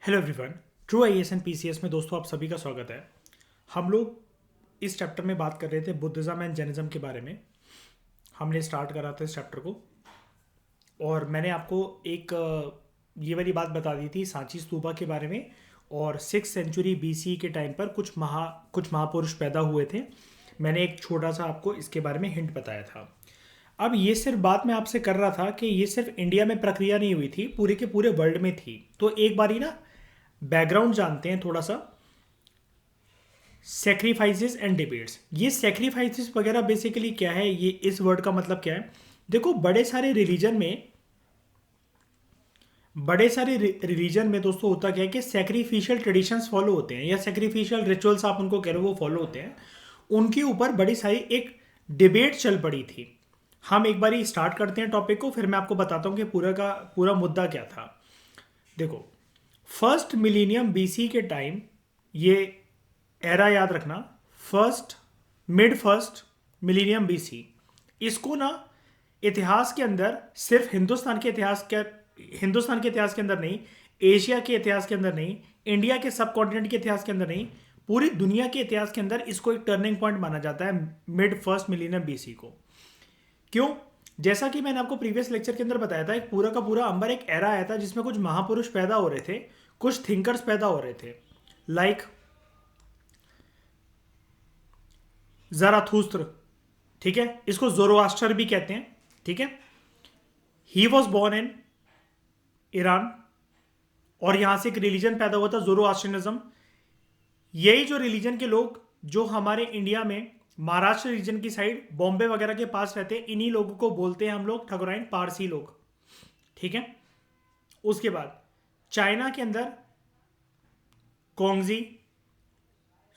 Hello everyone. True IAS and PCS में दोस्तों आप सभी का स्वागत है। हम लोग इस चैप्टर में बात कर रहे थे बुद्धिज़्म एंड जैनिज़्म के बारे में। हमने स्टार्ट करा था इस चैप्टर को और मैंने आपको एक ये वाली बात बता दी थी सांची स्तूपा के बारे में। और 6th सेंचुरी बीसी के टाइम पर कुछ महापुरुष पैदा हुए थे। मैंने एक छोटा सा आपको इसके बारे में हिंट बताया था। अब ये सिर्फ बात मैं आपसे कर रहा था कि ये सिर्फ इंडिया में प्रक्रिया नहीं हुई थी, पूरे के पूरे वर्ल्ड में थी। तो एक बारी ना बैकग्राउंड जानते हैं थोड़ा सा। सेक्रीफाइसेस एंड डिबेट्स, ये सेक्रीफाइसेस वगैरह बेसिकली क्या है, ये इस वर्ड का मतलब क्या है। देखो बड़े सारे रिलीजन में दोस्तों होता क्या है कि सेक्रीफिशियल ट्रेडिशंस फॉलो होते हैं या सेक्रीफिशियल रिचुअल्स आप उनको कह रहे हो वो फॉलो होते हैं। उनके ऊपर बड़ी सारी एक डिबेट चल पड़ी थी। हम एक बारी स्टार्ट करते हैं टॉपिक को, फिर मैं आपको बताता हूँ कि पूरा का पूरा मुद्दा क्या था। देखो, फर्स्ट मिलीनियम बीसी के टाइम, ये एरा याद रखना, फर्स्ट मिलीनियम बीसी, इसको ना इतिहास के अंदर सिर्फ हिंदुस्तान के इतिहास के अंदर नहीं, एशिया के इतिहास के अंदर नहीं, इंडिया के सब कॉन्टिनेंट के इतिहास के अंदर नहीं, पूरी दुनिया के इतिहास के अंदर इसको एक टर्निंग पॉइंट माना जाता है मिड फर्स्ट मिलीनियम बीसी को। क्यों? जैसा कि मैंने आपको प्रीवियस लेक्चर के अंदर बताया था, एक पूरा का पूरा अंबर एक एरा आया था जिसमें कुछ महापुरुष पैदा हो रहे थे, कुछ थिंकर्स पैदा हो रहे थे, लाइक जराथुस्त्र। ठीक है, इसको जोरोआस्टर भी कहते हैं। ठीक है, he was born in Iran और यहां से एक रिलीजन पैदा हुआ था जोरोआस्ट्रियनिज्म। यही जो रिलीजन के लोग जो हमारे इंडिया में महाराष्ट्र रीजन की साइड बॉम्बे वगैरह के पास रहते हैं, इन्हीं लोगों को बोलते हैं हम लोग ठकुराइन पारसी लोग। ठीक है, उसके बाद चाइना के अंदर Kongzi,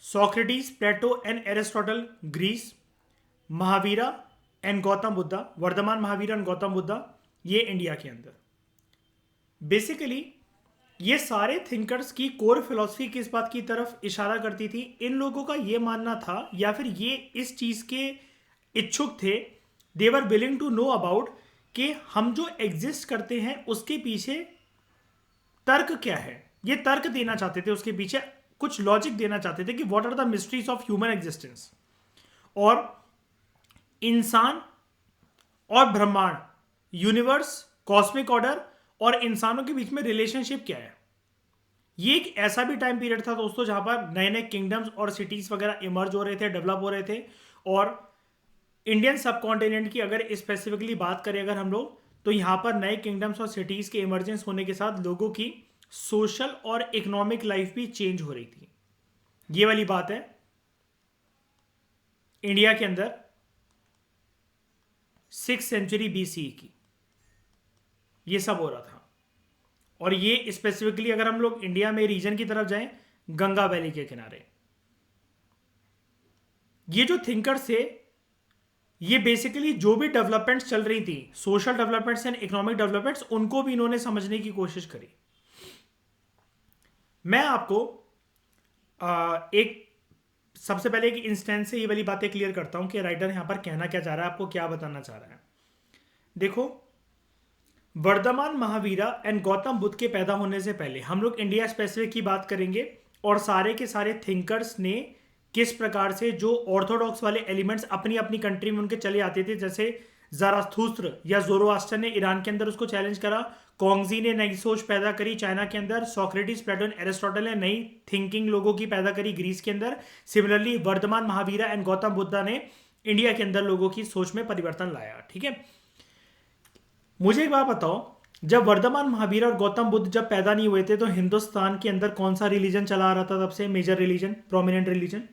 Socrates, Plato and Aristotle Greece, Mahavira and Gautam Buddha, Vardhaman Mahavira and Gautam Buddha, ये इंडिया के अंदर। बेसिकली ये सारे थिंकर्स की कोर फिलॉसफी किस बात की तरफ इशारा करती थी? इन लोगों का ये मानना था या फिर ये इस चीज के इच्छुक थे, they were willing to know about कि हम जो एग्जिस्ट करते हैं उसके पीछे तर्क क्या है। ये तर्क देना चाहते थे, उसके पीछे कुछ लॉजिक देना चाहते थे कि what are the mysteries of human existence, और इंसान और ब्रह्मांड, यूनिवर्स, कॉस्मिक ऑर्डर और इंसानों के बीच में रिलेशनशिप क्या है। ये एक ऐसा भी टाइम पीरियड था दोस्तों जहां पर नए नए किंगडम्स और सिटीज वगैरह इमर्ज हो रहे थे, डेवलप हो रहे थे। और इंडियन सब कॉन्टिनेंट की अगर स्पेसिफिकली बात करें अगर हम लोग, तो यहां पर नए किंगडम्स और सिटीज के इमरजेंस होने के साथ लोगों की सोशल और इकोनॉमिक लाइफ भी चेंज हो रही थी। ये वाली बात है इंडिया के अंदर 6th सेंचुरी बीसी की, ये सब हो रहा था। और ये स्पेसिफिकली अगर हम लोग इंडिया में रीजन की तरफ जाएं, गंगा वैली के किनारे, ये जो थिंकर्स थे, ये बेसिकली जो भी डेवलपमेंट्स चल रही थी, social developments and economic developments, उनको भी इन्होंने समझने की कोशिश करी। मैं आपको एक सबसे पहले एक इंस्टेंस से ये वाली बातें क्लियर करता हूं कि राइटर यहां पर कहना क्या चाह रहा है, आपको क्या बताना चाह रहा है। देखो, वर्धमान महावीरा एंड गौतम बुद्ध के पैदा होने से पहले हम लोग इंडिया स्पेसिफिक की बात करेंगे और सारे के सारे थिंकर्स ने किस प्रकार से जो ऑर्थोडॉक्स वाले एलिमेंट्स अपनी अपनी कंट्री में उनके चले आते थे, जैसे ज़राथुस्त्र या जोरोआस्टर ने ईरान के अंदर उसको चैलेंज करा, कोंगजी ने नई सोच पैदा करी चाइना के अंदर, सोक्रेटिस, प्लेटो, एरिस्टोटल ने नई थिंकिंग लोगों की पैदा करी ग्रीस के अंदर। सिमिलरली वर्धमान महावीरा एंड गौतम बुद्धा ने इंडिया के अंदर लोगों की सोच में परिवर्तन लाया। ठीक है, मुझे एक बात बताओ, जब वर्धमान महावीर और गौतम बुद्ध जब पैदा नहीं हुए थे तो हिंदुस्तान के अंदर कौन सा रिलीजन चला आ रहा था? तब से मेजर रिलीजन, प्रोमिनेंट रिलीजन,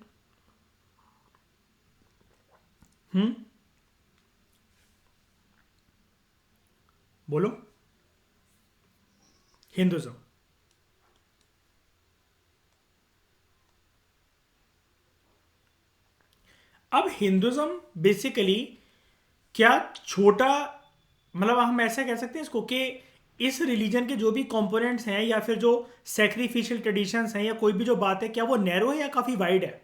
बोलो। हिंदुज्म। अब हिंदुज्म बेसिकली क्या छोटा, मतलब हम ऐसा कह सकते हैं इसको कि इस रिलीजन के जो भी कंपोनेंट्स हैं या फिर जो सैक्रिफिशियल ट्रेडिशंस हैं या कोई भी जो बात है, क्या वो नैरो है या काफी वाइड है?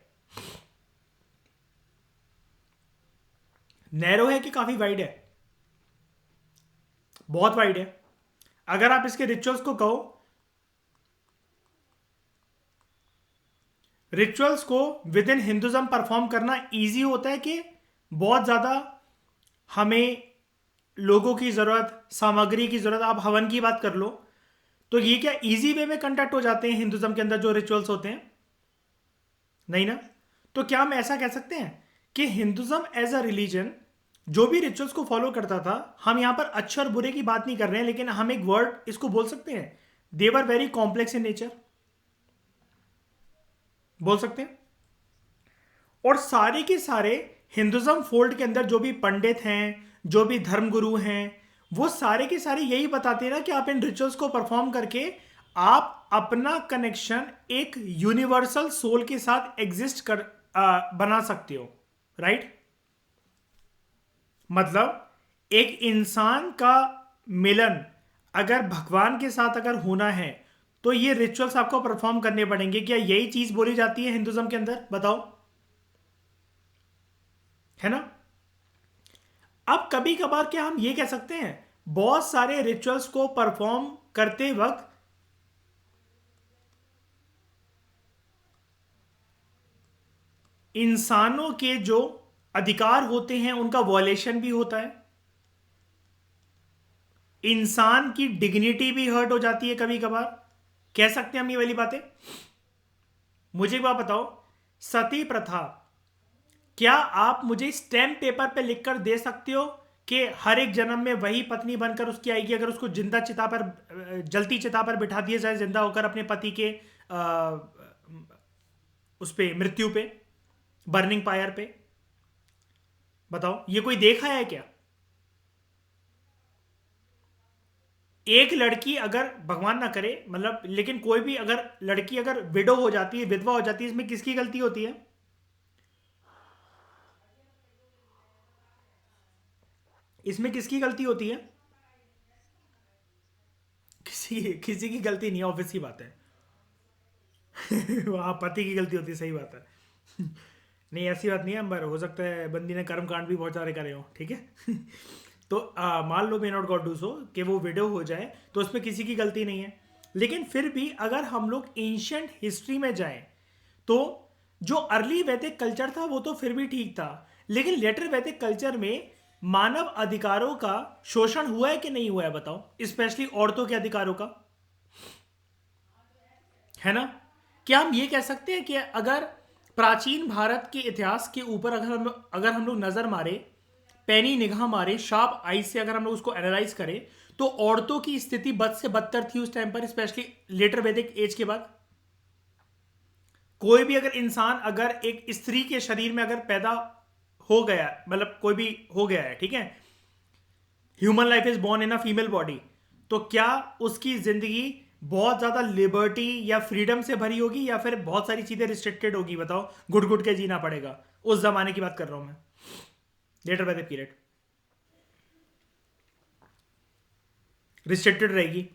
नैरो है कि काफी वाइड है? बहुत वाइड है। अगर आप इसके रिचुअल्स को कहो रिचुअल्स को विद इन हिंदुज्म परफॉर्म करना इजी होता है कि बहुत ज़्यादा हमें लोगों की ज़रूरत, सामग्री की ज़रूरत? आप हवन की बात कर लो, तो ये क्या इजी वे में कंडक्ट हो जाते हैं हिंदुज्म के अंदर जो रिचुअल्स होते हैं? नहीं ना। तो क्या हम ऐसा कह सकते हैं कि हिंदुज्म एज अ रिलीजन जो भी रिचुअल्स को फॉलो करता था, हम यहां पर अच्छे और बुरे की बात नहीं कर रहे हैं, लेकिन हम एक वर्ड इसको बोल सकते हैं, they were very complex in nature, बोल सकते हैं। और सारे के सारे हिंदुज्म फोल्ड के अंदर जो भी पंडित हैं, जो भी धर्मगुरु हैं, वो सारे के सारे यही बताते हैं ना कि आप इन रिचुअल्स को परफॉर्म करके आप अपना कनेक्शन एक यूनिवर्सल सोल के साथ एग्जिस्ट बना सकते हो, राइट? मतलब एक इंसान का मिलन अगर भगवान के साथ अगर होना है, तो ये रिचुअल्स आपको परफॉर्म करने पड़ेंगे। क्या यही चीज बोली जाती है हिंदुज्म के अंदर? बताओ, है ना? अब कभी कभार क्या हम ये कह सकते हैं, बहुत सारे रिचुअल्स को परफॉर्म करते वक्त इंसानों के जो अधिकार होते हैं उनका वॉयलेशन भी होता है, इंसान की डिग्निटी भी हर्ट हो जाती है कभी कभार? कह सकते हैं हम ये वाली बातें? मुझे एक बात बताओ, सती प्रथा, क्या आप मुझे स्टैम्प पेपर पे लिखकर दे सकते हो कि हर एक जन्म में वही पत्नी बनकर उसकी आएगी अगर उसको जिंदा चिता पर, जलती चिता पर बिठा दिया जाए जिंदा होकर अपने पति के उस पे, मृत्यु पे, बर्निंग फायर पे? बताओ, ये कोई देखा है क्या? एक लड़की अगर, भगवान ना करे मतलब, लेकिन कोई भी अगर लड़की अगर विडो हो जाती है, विधवा हो जाती है, इसमें किसकी गलती होती है? इसमें किसकी गलती होती है? किसी किसी की गलती नहीं है, ऑब्वियस की बात है। वहाँ पति की गलती होती है, सही बात है। नहीं, ऐसी बात नहीं है अंबर, हो सकता है बंदी ने कर्म कांड भी बहुत सारे करे हो, ठीक है। तो मान लो, may not God do so, कि वो विडो हो जाए, तो उसमें किसी की गलती नहीं है। लेकिन फिर भी अगर हम लोग एंशियंट हिस्ट्री में जाएं, तो जो अर्ली वैदिक कल्चर था वो तो फिर भी ठीक था, लेकिन लेटर वैदिक कल्चर में मानव अधिकारों का शोषण हुआ है कि नहीं हुआ है? बताओ, स्पेशली औरतों के अधिकारों का, है ना? क्या हम ये कह सकते हैं कि अगर प्राचीन भारत के इतिहास के ऊपर अगर हम लोग नजर मारे, पैनी निगाह मारे, शार्प आई से अगर हम लोग उसको एनालाइज करें, तो औरतों की स्थिति बद से बदतर थी उस टाइम पर, स्पेशली लेटर वैदिक एज के बाद। कोई भी अगर इंसान अगर एक स्त्री के शरीर में अगर पैदा हो गया, मतलब कोई भी हो गया है, ठीक है, human life is born in a female body, तो क्या उसकी जिंदगी बहुत ज्यादा लिबर्टी या फ्रीडम से भरी होगी, या फिर बहुत सारी चीजें रिस्ट्रिक्टेड होगी? बताओ, घुट घुट के जीना पड़ेगा। उस जमाने की बात कर रहा हूं मैं, letter by the period, restricted रहेगी।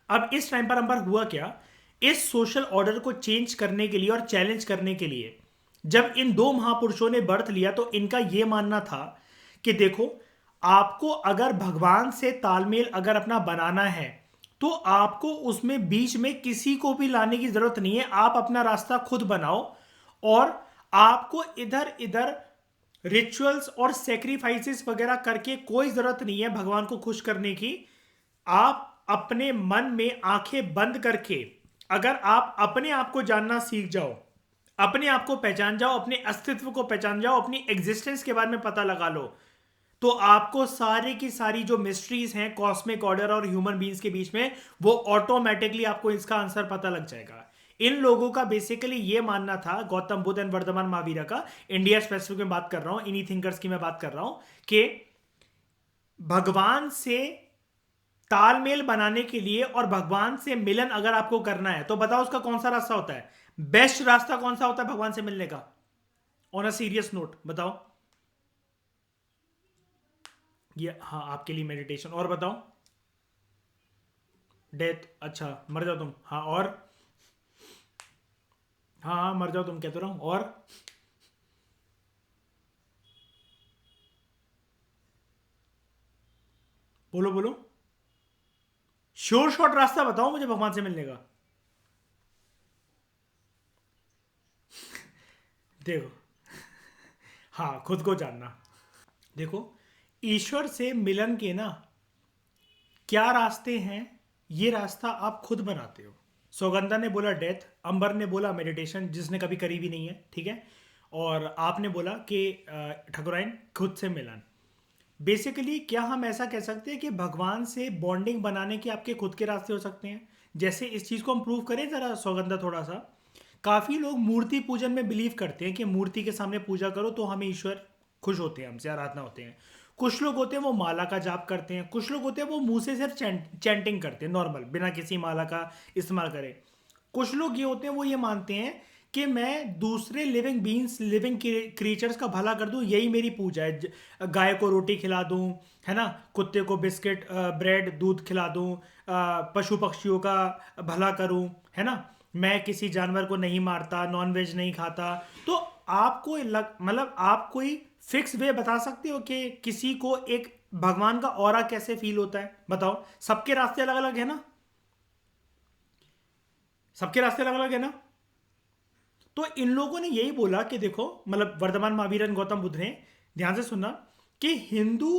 अब इस टाइम पर अंबर हुआ क्या, इस सोशल ऑर्डर को चेंज करने के लिए और चैलेंज करने के लिए जब इन दो महापुरुषों ने बर्थ लिया, तो इनका यह मानना था कि देखो, आपको अगर भगवान से तालमेल अगर अपना बनाना है, तो आपको उसमें बीच में किसी को भी लाने की जरूरत नहीं है, आप अपना रास्ता खुद बनाओ। और आपको इधर इधर रिचुअल्स और सेक्रीफाइसेस वगैरह करके कोई जरूरत नहीं है भगवान को खुश करने की। आप अपने मन में आंखें बंद करके अगर आप अपने आप को जानना सीख जाओ, अपने आप को पहचान जाओ, अपने अस्तित्व को पहचान जाओ, अपनी एग्जिस्टेंस के बारे में पता लगा लो, तो आपको सारी की सारी जो मिस्ट्रीज हैं कॉस्मिक ऑर्डर और ह्यूमन बीइंग्स के बीच में, वो ऑटोमेटिकली आपको इसका आंसर पता लग जाएगा। इन लोगों का बेसिकली ये मानना था, गौतम बुद्ध एंड वर्धमान महावीरा का, इंडिया स्पेसिफिक में बात कर रहा हूं, इन्हीं थिंकर्स की मैं बात कर रहा हूं, कि भगवान से तालमेल बनाने के लिए और भगवान से मिलन अगर आपको करना है, तो बताओ उसका कौन सा रास्ता होता है? बेस्ट रास्ता कौन सा होता है भगवान से मिलने का? ऑन अ सीरियस नोट बताओ। ये हाँ, आपके लिए मेडिटेशन। और बताओ, डेथ, अच्छा मर जाओ तुम, हाँ, और हाँ हाँ मर जाओ तुम, कहते रहो, और बोलो बोलो, श्योर शॉर्ट रास्ता बताओ मुझे भगवान से मिलने का। देखो, हाँ, खुद को जानना। देखो, ईश्वर से मिलन के ना क्या रास्ते हैं, ये रास्ता आप खुद बनाते हो। सौगंधा ने बोला डेथ, अंबर ने बोला मेडिटेशन, जिसने कभी करी भी नहीं है, ठीक है, और आपने बोला कि ठकुराइन खुद से मिलन। बेसिकली क्या हम ऐसा कह सकते हैं कि भगवान से बॉन्डिंग बनाने के आपके खुद के रास्ते हो सकते हैं? जैसे इस चीज़ को हम प्रूव करें ज़रा सौगंधा थोड़ा सा। काफ़ी लोग मूर्ति पूजन में बिलीव करते हैं कि मूर्ति के सामने पूजा करो तो हमें ईश्वर खुश होते हैं, हमसे आराधना होते हैं। कुछ लोग होते हैं वो माला का जाप करते हैं, कुछ लोग होते हैं वो मुंह से सिर्फ चैंटिंग करते हैं नॉर्मल, बिना किसी माला का इस्तेमाल करे। कुछ लोग ये होते हैं वो ये मानते हैं कि मैं दूसरे लिविंग बींग्स, लिविंग क्रिएचर्स का भला कर दूं, यही मेरी पूजा है। गाय को रोटी खिला दूं, है ना, कुत्ते को बिस्किट, ब्रेड, दूध खिला दूं, पशु पक्षियों का भला करूं, है ना, मैं किसी जानवर को नहीं मारता, नॉन वेज नहीं खाता। तो आपको मतलब आप कोई फिक्स वे बता सकते हो कि किसी को एक भगवान का ऑरा कैसे फील होता है? बताओ, सबके रास्ते अलग अलग है ना, सबके रास्ते अलग अलग है ना। तो इन लोगों ने यही बोला कि देखो, मतलब वर्धमान महावीर और गौतम बुद्ध ने, ध्यान से सुनना, कि हिंदू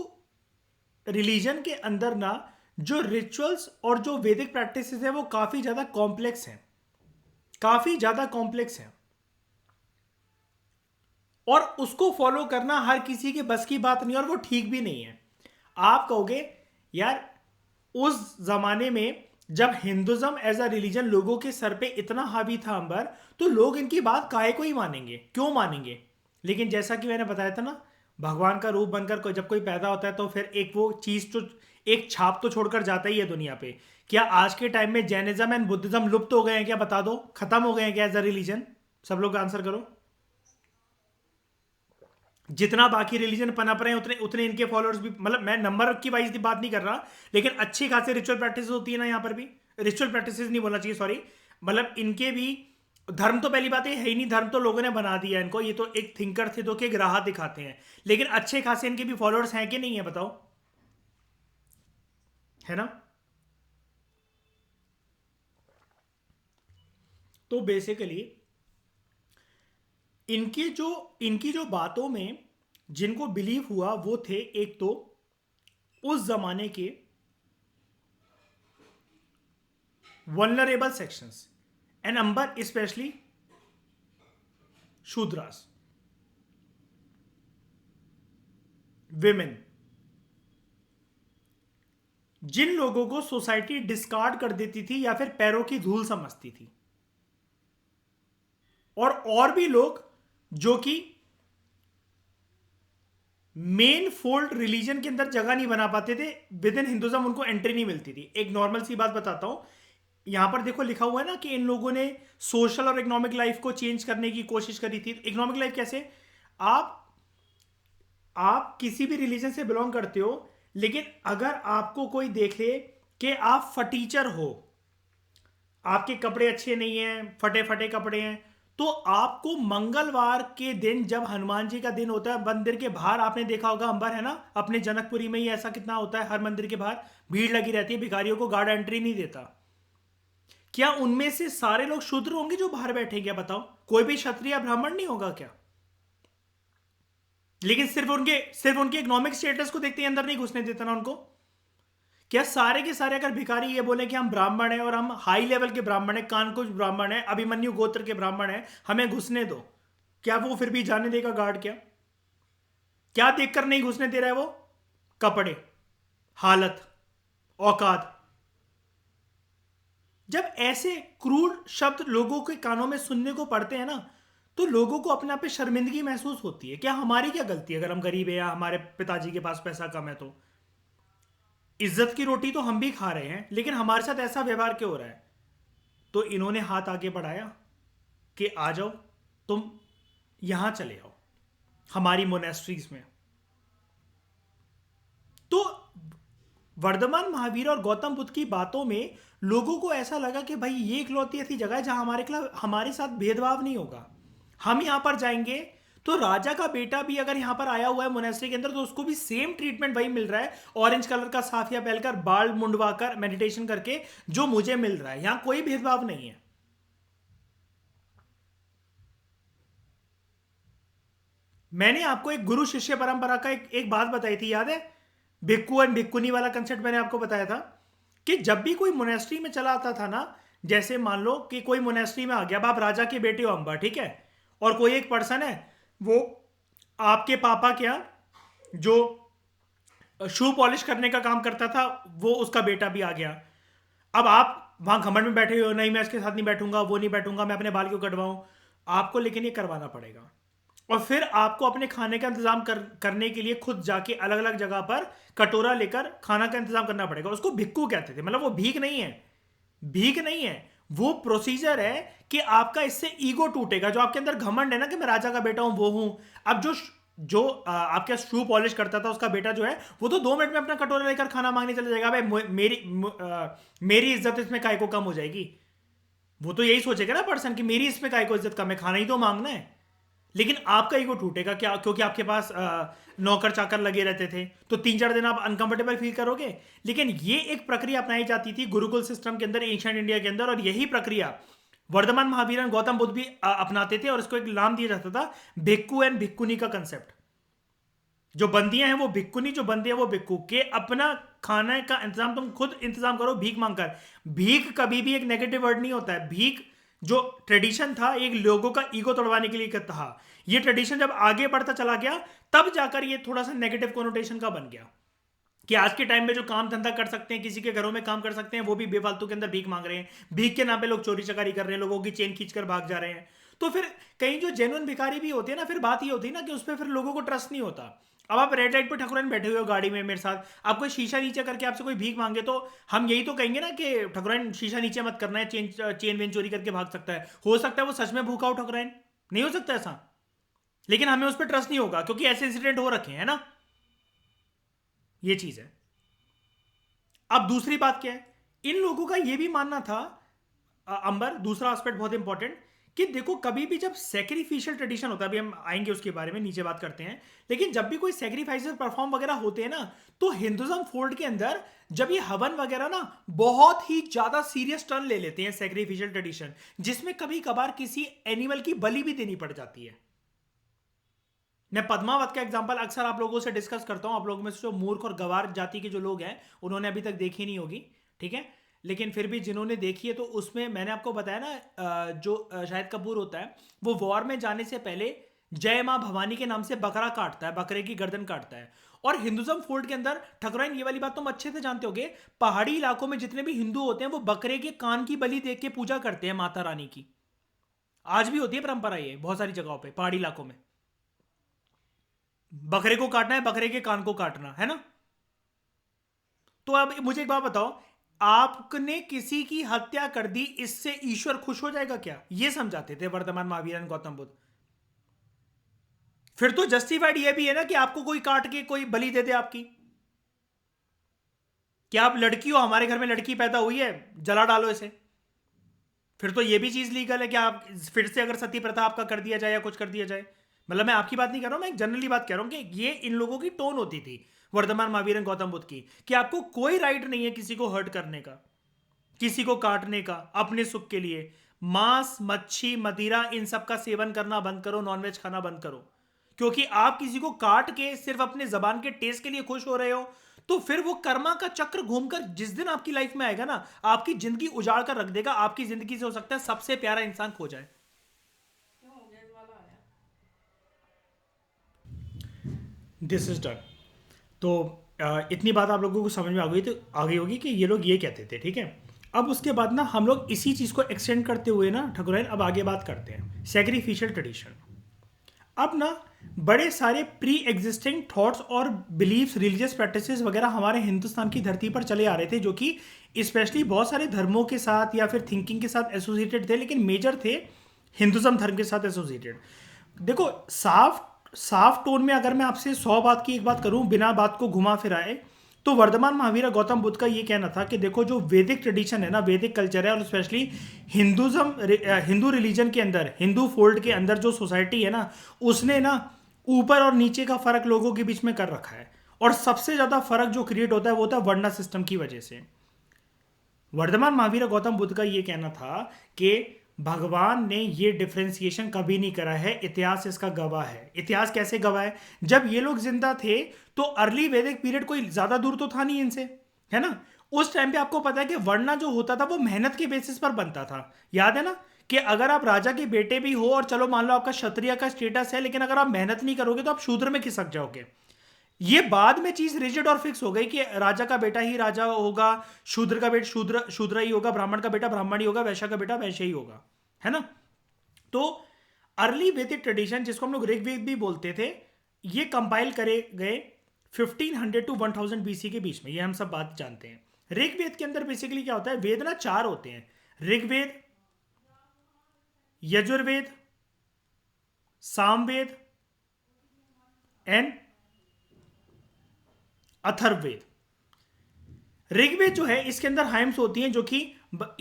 रिलीजन के अंदर ना जो रिचुअल्स और जो वैदिक प्रैक्टिसेस है वो काफी ज्यादा कॉम्प्लेक्स हैं, काफी ज्यादा कॉम्प्लेक्स हैं, और उसको फॉलो करना हर किसी के बस की बात नहीं, और वो ठीक भी नहीं है। आप कहोगे यार, उस जमाने में जब हिंदुज्म एज अ रिलीजन लोगों के सर पे इतना हावी था अंबर, तो लोग इनकी बात काहे को ही मानेंगे, क्यों मानेंगे? लेकिन जैसा कि मैंने बताया था ना, भगवान का रूप बनकर जब कोई पैदा होता है तो फिर एक वो चीज तो, एक छाप तो छोड़कर जाता ही है दुनिया पे। क्या आज के टाइम में जैनिज्म एंड बुद्धिज्म लुप्त हो गए हैं क्या? बता दो, खत्म हो गए हैं क्या एज अ रिलीजन? सब लोग आंसर करो। जितना बाकी रिलीजन पनप रहे हैं उतने उतने इनके फॉलोअर्स भी, मतलब मैं नंबर की वाइज की बात नहीं कर रहा, लेकिन अच्छी खासी रिचुअल प्रैक्टिस होती है ना यहाँ पर भी। रिचुअल प्रैक्टिसेस नहीं बोलना चाहिए, सॉरी, मतलब इनके भी धर्म तो पहली बात है ही नहीं, धर्म तो लोगों ने बना दिया इनको, ये तो एक थिंकर थे तो एक राह दिखाते हैं, लेकिन अच्छे खासे इनके भी फॉलोअर्स हैं कि नहीं है, बताओ, है ना। तो बेसिकली इनकी जो बातों में जिनको बिलीव हुआ वो थे, एक तो उस जमाने के वल्नरेबल सेक्शंस, एंड अंबर स्पेशली शूद्रास, विमेन, जिन लोगों को सोसाइटी डिस्कार्ड कर देती थी या फिर पैरों की धूल समझती थी, और भी लोग जो कि मेन फोल्ड रिलीजन के अंदर जगह नहीं बना पाते थे, विद इन हिंदुज्म उनको एंट्री नहीं मिलती थी। एक नॉर्मल सी बात बताता हूं, यहां पर देखो लिखा हुआ है ना कि इन लोगों ने सोशल और इकोनॉमिक लाइफ को चेंज करने की कोशिश करी थी। इकोनॉमिक लाइफ कैसे? आप आप किसी भी रिलीजन से बिलोंग करते हो, लेकिन अगर आपको कोई देखे कि आप फटीचर हो, आपके कपड़े अच्छे नहीं हैं, फटे फटे कपड़े हैं, तो आपको मंगलवार के दिन, जब हनुमान जी का दिन होता है, मंदिर के बाहर आपने देखा होगा, अंबर है ना, अपने जनकपुरी में ही ऐसा कितना होता है, हर मंदिर के बाहर भीड़ लगी रहती है, भिखारियों को गार्ड एंट्री नहीं देता। क्या उनमें से सारे लोग शूद्र होंगे जो बाहर बैठे? क्या बताओ, कोई भी क्षत्रिय ब्राह्मण नहीं होगा क्या? लेकिन सिर्फ उनके इकोनॉमिक स्टेटस को देखते ही अंदर नहीं घुसने देता ना उनको। क्या सारे के सारे अगर भिखारी ये बोले कि हम ब्राह्मण हैं और हम हाई लेवल के ब्राह्मण हैं, कानकुज ब्राह्मण हैं, अभिमन्यु गोत्र के ब्राह्मण हैं, हमें घुसने दो, क्या वो फिर भी जाने देगा गार्ड? क्या क्या देखकर नहीं घुसने दे रहा है वो? कपड़े, हालत, औकात। जब ऐसे क्रूर शब्द लोगों के कानों में सुनने को पड़ते हैं ना, तो लोगों को अपने आप पे शर्मिंदगी महसूस होती है। क्या हमारी क्या गलती है अगर हम गरीब है या हमारे पिताजी के पास पैसा कम है? तो इज्जत की रोटी तो हम भी खा रहे हैं, लेकिन हमारे साथ ऐसा व्यवहार क्यों हो रहा है? तो इन्होंने हाथ आगे बढ़ाया कि आ जाओ, तुम यहां चले आओ हमारी मोनेस्ट्रीज में। तो वर्धमान महावीर और गौतम बुद्ध की बातों में लोगों को ऐसा लगा कि भाई ये इकलौती ऐसी जगह है जहां हमारे साथ भेदभाव नहीं होगा। हम यहां पर जाएंगे तो राजा का बेटा भी अगर यहां पर आया हुआ है मोनेस्ट्री के अंदर, तो उसको भी सेम ट्रीटमेंट वही मिल रहा है, ऑरेंज कलर का साफिया पहनकर, बाल मुंडवाकर, मेडिटेशन करके, जो मुझे मिल रहा है। यहां कोई भेदभाव नहीं है। मैंने आपको एक गुरु शिष्य परंपरा का एक बात बताई थी, याद है? भिक्खु एंड भिक्खुनी वाला कंसेप्ट मैंने आपको बताया था कि जब भी कोई मोनेस्ट्री में चला आता था ना, जैसे मान लो कि कोई मोनेस्ट्री में आ गया, अब आप राजा के बेटे हो अंबा, ठीक है, और कोई एक पर्सन है, वो आपके पापा के यहाँ जो शू पॉलिश करने का काम करता था, वो उसका बेटा भी आ गया। अब आप वहां घमंड में बैठे हो, नहीं मैं इसके साथ नहीं बैठूंगा, वो नहीं बैठूंगा, मैं अपने बाल क्यों कटवाऊं? आपको लेकिन ये करवाना पड़ेगा। और फिर आपको अपने खाने का इंतजाम करने के लिए खुद जाके अलग अलग जगह पर कटोरा लेकर खाना का इंतजाम करना पड़ेगा। उसको भिक्खू कहते थे, मतलब वो भीख नहीं है, भीख नहीं है, वो प्रोसीजर है कि आपका इससे ईगो टूटेगा, जो आपके अंदर घमंड है ना कि मैं राजा का बेटा हूं, वो हूं। अब जो जो आपके शू पॉलिश करता था उसका बेटा जो है, वो तो 2 मिनट में अपना कटोरा लेकर खाना मांगने चला जाएगा, भाई मेरी इज्जत इसमें काय को कम हो जाएगी। वो तो यही सोचेगा ना पर्सन कि मेरी इसमें काय को इज्जत कम है, खाना ही तो मांगना है। लेकिन आपका ईगो टूटेगा क्या? क्योंकि आपके पास नौकर चाकर लगे रहते थे, तो 3-4 दिन आप अनकंफर्टेबल फील करोगे। लेकिन ये एक प्रक्रिया अपनाई जाती थी गुरुकुल सिस्टम के अंदर, एंशिएंट इंडिया के अंदर, और यही प्रक्रिया वर्धमान महावीर गौतम बुद्ध भी अपनाते थे, और इसको एक नाम दिया जाता था भिक्खु एंड भिक्खुनी का कंसेप्ट। जो बंदियां हैं वो भिक्खुनी, जो बंदे हैं वो भिक्खु, के अपना खाने का इंतजाम तुम खुद इंतजाम करो भीख मांगकर। भीख कभी भी एक नेगेटिव वर्ड नहीं होता है। भीख जो ट्रेडिशन था, एक लोगों का ईगो तोड़वाने के लिए था। ये ट्रेडिशन जब आगे बढ़ता चला गया, तब जाकर ये थोड़ा सा नेगेटिव कोनोटेशन का बन गया कि आज के टाइम में जो काम धंधा कर सकते हैं, किसी के घरों में काम कर सकते हैं, वो भी बेफालतू के अंदर भीख मांग रहे हैं। भीख के नाम पे लोग चोरी चकारी कर रहे हैं, लोगों की चेन खींचकर भाग जा रहे हैं। तो फिर कहीं जो जेन्युइन भिखारी भी होते हैं ना, फिर बात ये होती है ना कि उस पर फिर लोगों को ट्रस्ट नहीं होता। अब आप रेड लाइट पे ठकुराइन बैठे हुए हो गाड़ी में मेरे साथ, आप कोई शीशा नीचे करके आपसे कोई भीख मांगे, तो हम यही तो कहेंगे ना कि ठकुराइन शीशा नीचे मत करना है, चेन वेन चोरी करके भाग सकता है। हो सकता है वो सच में भूखा हो ठकुराइन, नहीं हो सकता ऐसा, लेकिन हमें उस पर ट्रस्ट नहीं होगा क्योंकि ऐसे इंसिडेंट हो रखे हैं ना। ये चीज है। अब दूसरी बात क्या है, इन लोगों का यह भी मानना था अंबर, दूसरा एस्पेक्ट बहुत इंपॉर्टेंट, कि देखो कभी भी जब सैक्रिफिशियल ट्रेडिशन होता है, अभी हम आएंगे उसके बारे में, नीचे बात करते हैं, लेकिन जब भी कोई सैक्रिफाइसेस परफॉर्म वगैरह होते हैं ना, तो हिंदुज्म फोल्ड के अंदर जब ये हवन वगैरह ना बहुत ही ज्यादा सीरियस टर्न ले लेते हैं सैक्रिफिशियल ट्रेडिशन, जिसमें कभी कभार किसी एनिमल की बलि भी देनी पड़ जाती है। मैं पद्मावत का एग्जांपल अक्सर आप लोगों से डिस्कस करता हूं। आप लोगों में से जो मूर्ख और गवार जाति के जो लोग हैं, उन्होंने अभी तक देखी नहीं होगी, ठीक है, लेकिन फिर भी जिन्होंने देखी है, तो उसमें मैंने आपको बताया ना, जो शाहिद कपूर होता है, वो वॉर में जाने से पहले जय मां भवानी के नाम से बकरा काटता है, बकरे की गर्दन काटता है। और हिंदुज्म फोल्ड के अंदर ठकुराइन, ये वाली बात तुम अच्छे से जानते होगे, पहाड़ी इलाकों में जितने भी हिंदू होते हैं वो बकरे के कान की बलि देख के पूजा करते हैं माता रानी की। आज भी होती है परंपरा ये बहुत सारी जगहों पे, पहाड़ी इलाकों में। बकरे को काटना है, बकरे के कान को काटना है ना। तो अब मुझे एक बात बताओ, आपने किसी की हत्या कर दी, इससे ईश्वर खुश हो जाएगा क्या? ये समझाते थे वर्धमान महावीर गौतम बुद्ध। फिर तो जस्टिफाइड ये भी है ना कि आपको कोई काट के कोई बलि दे दे आपकी। क्या आप लड़की हो, हमारे घर में लड़की पैदा हुई है, जला डालो इसे, फिर तो ये भी चीज लीगल है कि आप फिर से अगर सती प्रथा आपका कर दिया जाए या कुछ कर दिया जाए। मतलब मैं आपकी बात नहीं कर रहा हूं, मैं एक जनरली बात कह रहा हूं कि ये इन लोगों की टोन होती थी वर्धमान महावीर गौतम बुद्ध की, कि आपको कोई राइट नहीं है किसी को हर्ट करने का, किसी को काटने का अपने सुख के लिए। मांस, मच्छी, मदिरा, इन सब का सेवन करना बंद करो, नॉनवेज खाना बंद करो। क्योंकि आप किसी को काट के सिर्फ अपने जबान के टेस्ट के लिए खुश हो रहे हो, तो फिर वो कर्मा का चक्र घूमकर जिस दिन आपकी लाइफ में आएगा ना, आपकी जिंदगी उजाड़ कर रख देगा। आपकी जिंदगी से हो सकता है सबसे प्यारा इंसान खो जाए। This is done. तो इतनी बात आप लोगों को समझ में आ गई होगी कि ये लोग ये कहते थे, ठीक है। अब उसके बाद ना हम लोग इसी चीज़ को एक्सटेंड करते हुए ना ठकुराइन अब आगे बात करते हैं सैक्रिफिशियल ट्रेडिशन। अब ना बड़े सारे प्री एग्जिस्टिंग थॉट्स और बिलीव्स, रिलीजियस प्रैक्टिसेस वगैरह हमारे हिंदुस्तान की धरती पर चले आ रहे थे, जो कि स्पेशली बहुत सारे धर्मों के साथ या फिर थिंकिंग के साथ एसोसिएटेड थे, लेकिन मेजर थे हिंदुज्म धर्म के साथ एसोसिएटेड। देखो साफ टोन में अगर मैं आपसे 100 बात की एक बात करूं बिना बात को घुमा फिराए, तो वर्धमान महावीर गौतम बुद्ध का ये कहना था कि देखो जो वैदिक ट्रेडिशन है ना, वैदिक कल्चर है, और स्पेशली हिंदू रिलीजन के अंदर, हिंदू फोल्ड के अंदर जो सोसाइटी है ना, उसने ना ऊपर और नीचे का फर्क लोगों के बीच में कर रखा है। और सबसे ज्यादा फर्क जो क्रिएट होता है वो होता है वर्णा सिस्टम की वजह से। वर्धमान महावीर गौतम बुद्ध का ये कहना था कि भगवान ने ये डिफरेंशिएशन कभी नहीं करा है, इतिहास इसका गवाह है। इतिहास कैसे गवाह है? जब ये लोग जिंदा थे तो अर्ली वैदिक पीरियड कोई ज्यादा दूर तो था नहीं इनसे, है ना? उस टाइम पे आपको पता है कि वरना जो होता था वो मेहनत के बेसिस पर बनता था। याद है ना कि अगर आप राजा के बेटे भी हो और चलो मान लो आपका क्षत्रिय का स्टेटस है, लेकिन अगर आप मेहनत नहीं करोगे तो आप शूद्र में खिसक जाओगे। ये बाद में चीज रिजिड और फिक्स हो गई कि राजा का बेटा ही राजा होगा, शूद्र का बेटा शूद्र शूद्र ही होगा, ब्राह्मण का बेटा ब्राह्मण ही होगा, वैश्य का बेटा वैश्य ही होगा, है ना? तो अर्ली वैदिक ट्रेडिशन, जिसको हम लोग ऋग्वेद भी बोलते थे, ये कंपाइल करे गए 1500 टू 1000 बीसी के बीच में। ये हम सब बात जानते हैं। ऋग्वेद के अंदर बेसिकली क्या होता है? वेद ना 4 होते हैं: ऋग्वेद, यजुर्वेद, सामवेद एंड अथर्ववेद। ऋग्वेद जो है इसके अंदर हाइम्स होती हैं जो कि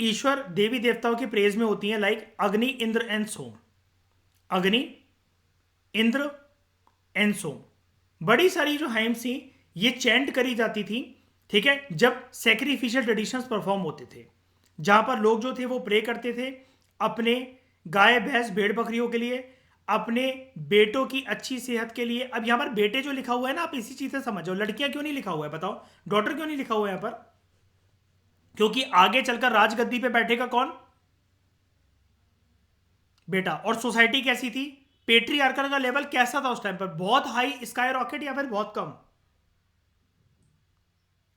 ईश्वर देवी देवताओं के प्रेज में होती हैं, लाइक अग्नि, इंद्र एंड सोम। अग्नि, इंद्र एंड सोम, बड़ी सारी जो हाइम्स थी ये चैंट करी जाती थी, ठीक है, जब सैक्रिफिशियल ट्रेडिशंस परफॉर्म होते थे, जहां पर लोग जो थे वो प्रे करते थे अपने गाय भैंस भेड़ बकरियों के लिए, अपने बेटों की अच्छी सेहत के लिए। अब यहां पर बेटे जो लिखा हुआ है ना, आप इसी चीज से समझो, लड़कियां क्यों नहीं लिखा हुआ है? बताओ, डॉटर क्यों नहीं लिखा हुआ है यहां पर? क्योंकि आगे चलकर राजगद्दी पे बैठेगा कौन? बेटा। और सोसाइटी कैसी थी? पेट्रियार्कल का लेवल कैसा था उस टाइम पर? बहुत हाई, स्काई रॉकेट, या फिर बहुत कम?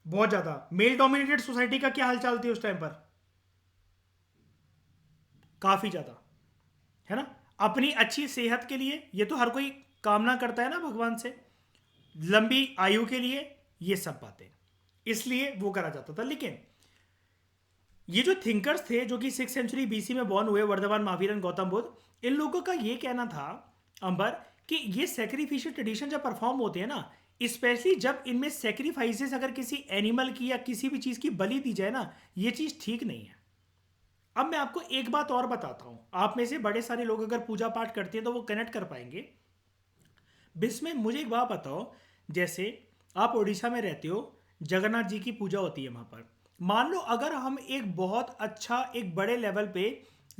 बहुत ज्यादा। मेल डोमिनेटेड सोसाइटी का क्या हालचाल थी उस टाइम पर? काफी ज्यादा, है ना? अपनी अच्छी सेहत के लिए, ये तो हर कोई कामना करता है ना भगवान से, लंबी आयु के लिए, ये सब बातें, इसलिए वो करा जाता था। लेकिन ये जो थिंकर्स थे जो कि 6th सेंचुरी बीसी में बॉर्न हुए, वर्धमान, महावीर एंड गौतम बुद्ध, इन लोगों का ये कहना था अंबर कि ये सैक्रिफिशियल ट्रेडिशन जब परफॉर्म होते हैं ना, स्पेशली जब इनमें सैक्रिफाइसेस अगर किसी एनिमल की या किसी भी चीज की बलि दी जाए ना, ये चीज ठीक नहीं है। अब मैं आपको एक बात और बताता हूं, आप में से बड़े सारे लोग अगर पूजा पाठ करते हैं तो वो कनेक्ट कर पाएंगे। बिस्में मुझे एक बात बताओ, जैसे आप उड़ीसा में रहते हो, जगन्नाथ जी की पूजा होती है वहां पर। मान लो अगर हम एक बहुत अच्छा, एक बड़े लेवल पे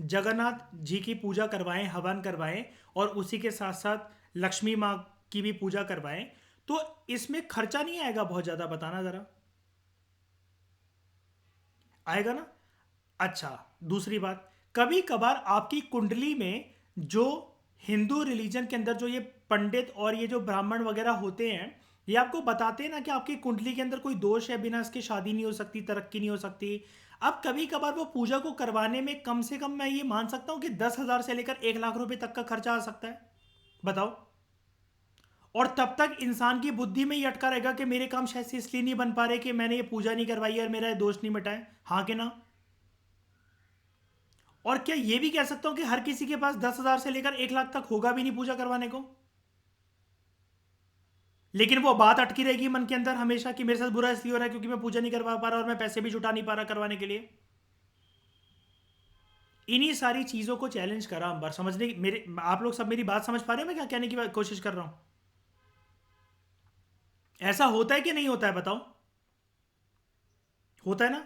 जगन्नाथ जी की पूजा करवाएं, हवन करवाएं, और उसी के साथ साथ लक्ष्मी माँ की भी पूजा करवाएं, तो इसमें खर्चा नहीं आएगा बहुत ज्यादा? बताना जरा, आएगा ना? अच्छा, दूसरी बात, कभी कभार आपकी कुंडली में जो हिंदू रिलीजन के अंदर जो ये पंडित और ये जो ब्राह्मण वगैरह होते हैं, ये आपको बताते हैं ना कि आपकी कुंडली के अंदर कोई दोष है, बिना इसके शादी नहीं हो सकती, तरक्की नहीं हो सकती। अब कभी कभार वो पूजा को करवाने में कम से कम मैं ये मान सकता हूं कि 10,000 से लेकर 1 लाख रुपए तक का खर्चा आ सकता है। बताओ। और तब तक इंसान की बुद्धि में ही अटका रहेगा कि मेरे काम शायद से इसलिए नहीं बन पा रहे कि मैंने ये पूजा नहीं करवाई और मेरा ये दोष नहीं मिटाए। हाँ कि ना? और क्या ये भी कह सकता हूं कि हर किसी के पास 10,000 से लेकर 1 लाख तक होगा भी नहीं पूजा करवाने को? लेकिन वो बात अटकी रहेगी मन के अंदर हमेशा कि मेरे साथ बुरा इसलिए हो रहा है क्योंकि मैं पूजा नहीं करवा पा रहा और मैं पैसे भी जुटा नहीं पा रहा करवाने के लिए। इन्हीं सारी चीजों को चैलेंज करा अंबर, समझने की मेरे, आप लोग सब मेरी बात समझ पा रहे हैं मैं क्या कहने की कोशिश कर रहा हूं? ऐसा होता है कि नहीं होता है? बताओ। होता है ना?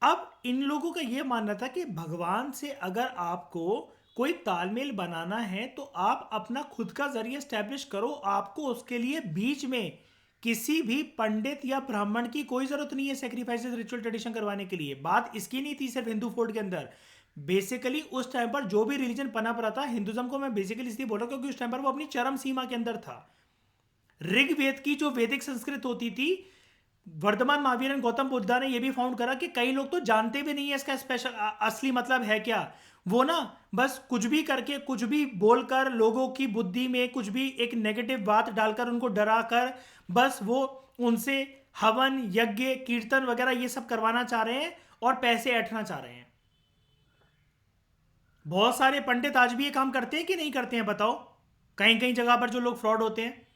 अब इन लोगों का यह मानना था कि भगवान से अगर आपको कोई तालमेल बनाना है तो आप अपना खुद का जरिया स्टैब्लिश करो, आपको उसके लिए बीच में किसी भी पंडित या ब्राह्मण की कोई जरूरत नहीं है सेक्रीफाइसेस, रिचुअल, ट्रेडिशन करवाने के लिए। बात इसकी नहीं थी सिर्फ हिंदू फोर्ट के अंदर, बेसिकली उस टाइम पर जो भी रिलीजन पनप रहा था, हिंदुज्म को मैं बेसिकली इसलिए बोल रहा हूं क्योंकि उस टाइम पर वो अपनी चरम सीमा के अंदर था। ऋग्वेद की जो वैदिक संस्कृत होती थी, वर्धमान, महावीर एंड गौतम बुद्धा ने यह भी फाउंड करा कि कई लोग तो जानते भी नहीं है इसका स्पेशल असली मतलब है क्या। वो ना बस कुछ भी करके, कुछ भी बोलकर, लोगों की बुद्धि में कुछ भी एक नेगेटिव बात डालकर, उनको डरा कर, बस वो उनसे हवन, यज्ञ, कीर्तन वगैरह ये सब करवाना चाह रहे हैं और पैसे ऐंठना चाह रहे हैं। बहुत सारे पंडित आज भी ये काम करते हैं कि नहीं करते हैं? बताओ। कहीं कहीं जगह पर जो लोग फ्रॉड होते हैं,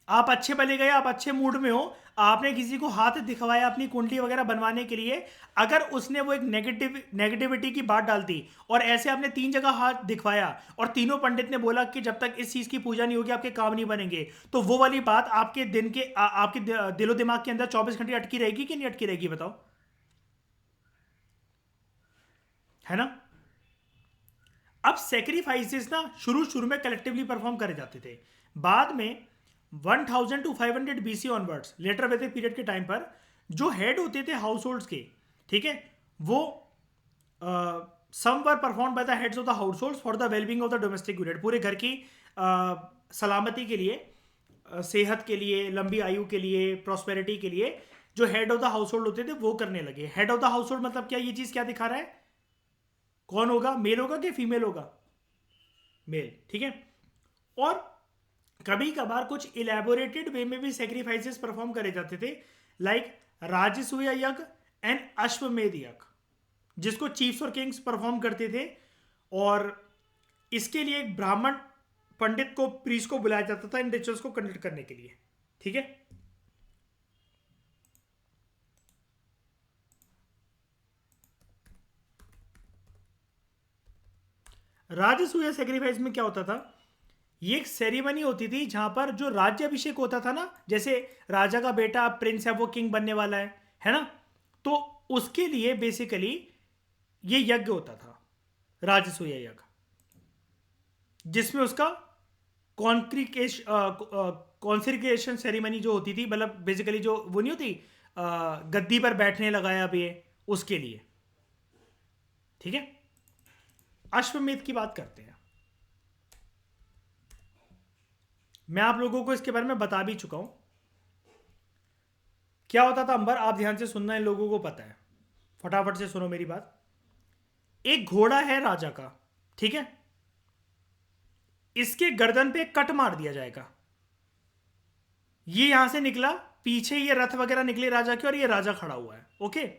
आप अच्छे भले गए, आप अच्छे मूड में हो, आपने किसी को हाथ दिखवाया अपनी कुंडली वगैरह बनवाने के लिए, अगर उसने वो एक नेगेटिविटी की बात डाल दी और ऐसे आपने 3 जगह हाथ दिखवाया और तीनों पंडित ने बोला कि जब तक इस चीज की पूजा नहीं होगी आपके काम नहीं बनेंगे, तो वो वाली बात आपके दिन के आपके दिलो दिमाग के अंदर 24 घंटे अटकी रहेगी कि नहीं अटकी रहेगी? बताओ। है ना। अब सेक्रीफाइसेस ना शुरू शुरू में कलेक्टिवली परफॉर्म करे जाते थे, बाद में 1000 टू 500 बीसी ऑनवर्ड्स लेटर वैदिक पीरियड के टाइम पर जो हेड होते थे हाउस होल्ड्स के, ठीक है, वो some were perform by the heads of the households for the wellbeing of the domestic unit, पूरे घर की सलामती के लिए, सेहत के लिए, लंबी आयु के लिए, प्रॉस्पेरिटी के लिए जो head of the house hold होते थे वो करने लगे। Head of the house hold मतलब क्या, ये चीज क्या दिखा रहा है, कौन होगा, मेल होगा कि फीमेल होगा, मेल, ठीक है। और कभी कभार कुछ इलेबोरेटेड वे में भी सेक्रीफाइसेस परफॉर्म करे जाते थे, लाइक राजसूय यज्ञ एंड अश्वमेध यज्ञ, जिसको चीफ्स और किंग्स परफॉर्म करते थे, और इसके लिए एक ब्राह्मण पंडित को, प्रीस्ट को बुलाया जाता था इन रिचुअल्स को कंडक्ट करने के लिए, ठीक है। राजसूय सेक्रीफाइस में क्या होता था, ये एक सेरेमनी होती थी जहां पर जो राज्य अभिषेक होता था ना, जैसे राजा का बेटा प्रिंस है, वो किंग बनने वाला है ना, तो उसके लिए बेसिकली ये यज्ञ होता था, राजसूय यज्ञ, जिसमें उसका कॉन्सिग्रेशन सेरेमनी जो होती थी, मतलब बेसिकली जो वो नहीं होती गद्दी पर बैठने लगाया अब ये, उसके लिए, ठीक है। अश्वमेध की बात करते हैं, मैं आप लोगों को इसके बारे में बता भी चुका हूं क्या होता था। अंबर, आप ध्यान से सुनना, इन लोगों को पता है, फटाफट से सुनो मेरी बात। एक घोड़ा है राजा का, ठीक है, इसके गर्दन पे कट मार दिया जाएगा, ये यहां से निकला, पीछे ये रथ वगैरह निकले राजा के, और ये राजा खड़ा हुआ है, ओके।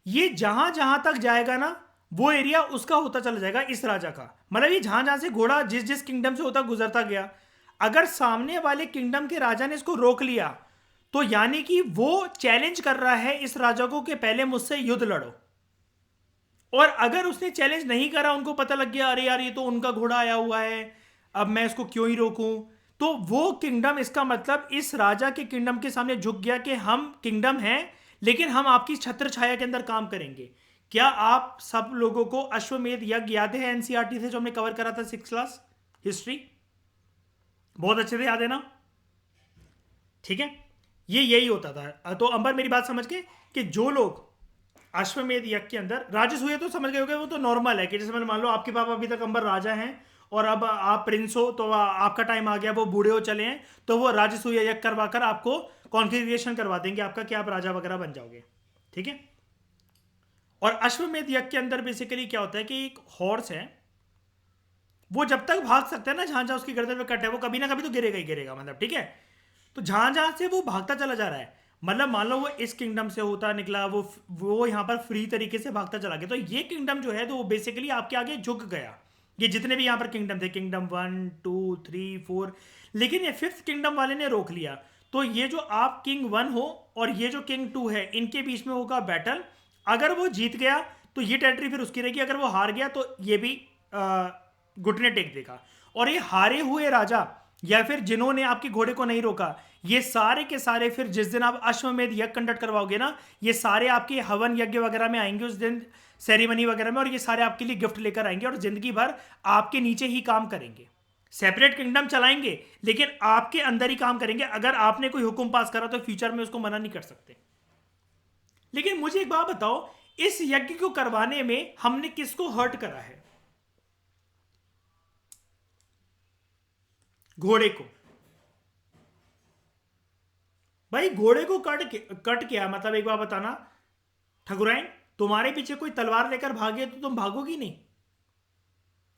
ये जहां जहां तक जाएगा ना, वो एरिया उसका होता चला जाएगा, इस राजा का, मतलब ये जहां जहां से घोड़ा जिस जिस किंगडम से होता गुजरता गया, अगर सामने वाले किंगडम के राजा ने इसको रोक लिया तो यानी कि वो चैलेंज कर रहा है इस राजा को कि पहले मुझसे युद्ध लड़ो। और अगर उसने चैलेंज नहीं करा, उनको पता लग गया अरे यार ये तो उनका घोड़ा आया हुआ है, अब मैं इसको क्यों ही रोकूं, तो वो किंगडम, इसका मतलब इस राजा के किंगडम के सामने झुक गया कि हम किंगडम हैं लेकिन हम आपकी छत्र छाया के अंदर काम करेंगे। क्या आप सब लोगों को अश्वमेध यज्ञ याद है एनसीईआरटी से, जो हमने कवर करा था 6th क्लास हिस्ट्री, बहुत अच्छे से याद है ना, ठीक है। ये यही होता था। तो अंबर मेरी बात समझ के कि जो लोग अश्वमेध यज्ञ के अंदर, राजसूय तो समझ गए होंगे, वो तो नॉर्मल है कि जैसे मैंने मान लो आपके पापा अभी तक अंबर राजा हैं और अब आप प्रिंस हो, तो आपका टाइम आ गया, वो बूढ़े हो चले हैं, तो वो राजसूय यज्ञ करवाकर आपको कॉन्फिगरेशन करवा देंगे आपका कि आप राजा वगैरह बन जाओगे, ठीक है। और अश्वमेध यज्ञ के अंदर बेसिकली क्या होता है कि एक हॉर्स है, वो जब तक भाग सकता है ना, जहां जहां उसकी गर्दन में कट है, वो कभी ना कभी तो गिरेगा ही गिरेगा, मतलब, ठीक है। तो जहां जहां से वो भागता चला जा रहा है, मतलब मान लो वो इस किंगडम से होता निकला, वो यहां पर फ्री तरीके से भागता चला गया, तो ये किंगडम जो है तो वो बेसिकली आपके आगे झुक गया। ये जितने भी यहां पर किंगडम थे, किंगडम 1 2 3 4, लेकिन ये 5th किंगडम वाले ने रोक लिया। तो ये जो आप किंग 1 हो और ये जो किंग 2 है, इनके बीच में होगा बैटल। अगर वो जीत गया तो ये टेरिटरी फिर उसकी रहेगी, अगर वो हार गया तो ये भी घुटने टेक देगा। और ये हारे हुए राजा या फिर जिन्होंने आपके घोड़े को नहीं रोका, ये सारे के सारे फिर जिस दिन आप अश्वमेध यज्ञ कंडक्ट करवाओगे ना, ये सारे आपके हवन यज्ञ वगैरह में आएंगे उस दिन, सेरेमनी वगैरह में, और ये सारे आपके लिए गिफ्ट लेकर आएंगे और जिंदगी भर आपके नीचे ही काम करेंगे। सेपरेट किंगडम चलाएंगे लेकिन आपके अंदर ही काम करेंगे। अगर आपने कोई हुक्म पास करा तो फ्यूचर में उसको मना नहीं कर सकते। लेकिन मुझे एक बात बताओ, इस यज्ञ को करवाने में हमने किसको हर्ट करा है? घोड़े को। भाई घोड़े को कट किया मतलब, एक बार बताना ठकुराइन, तुम्हारे पीछे कोई तलवार लेकर भागे तो तुम भागोगी नहीं,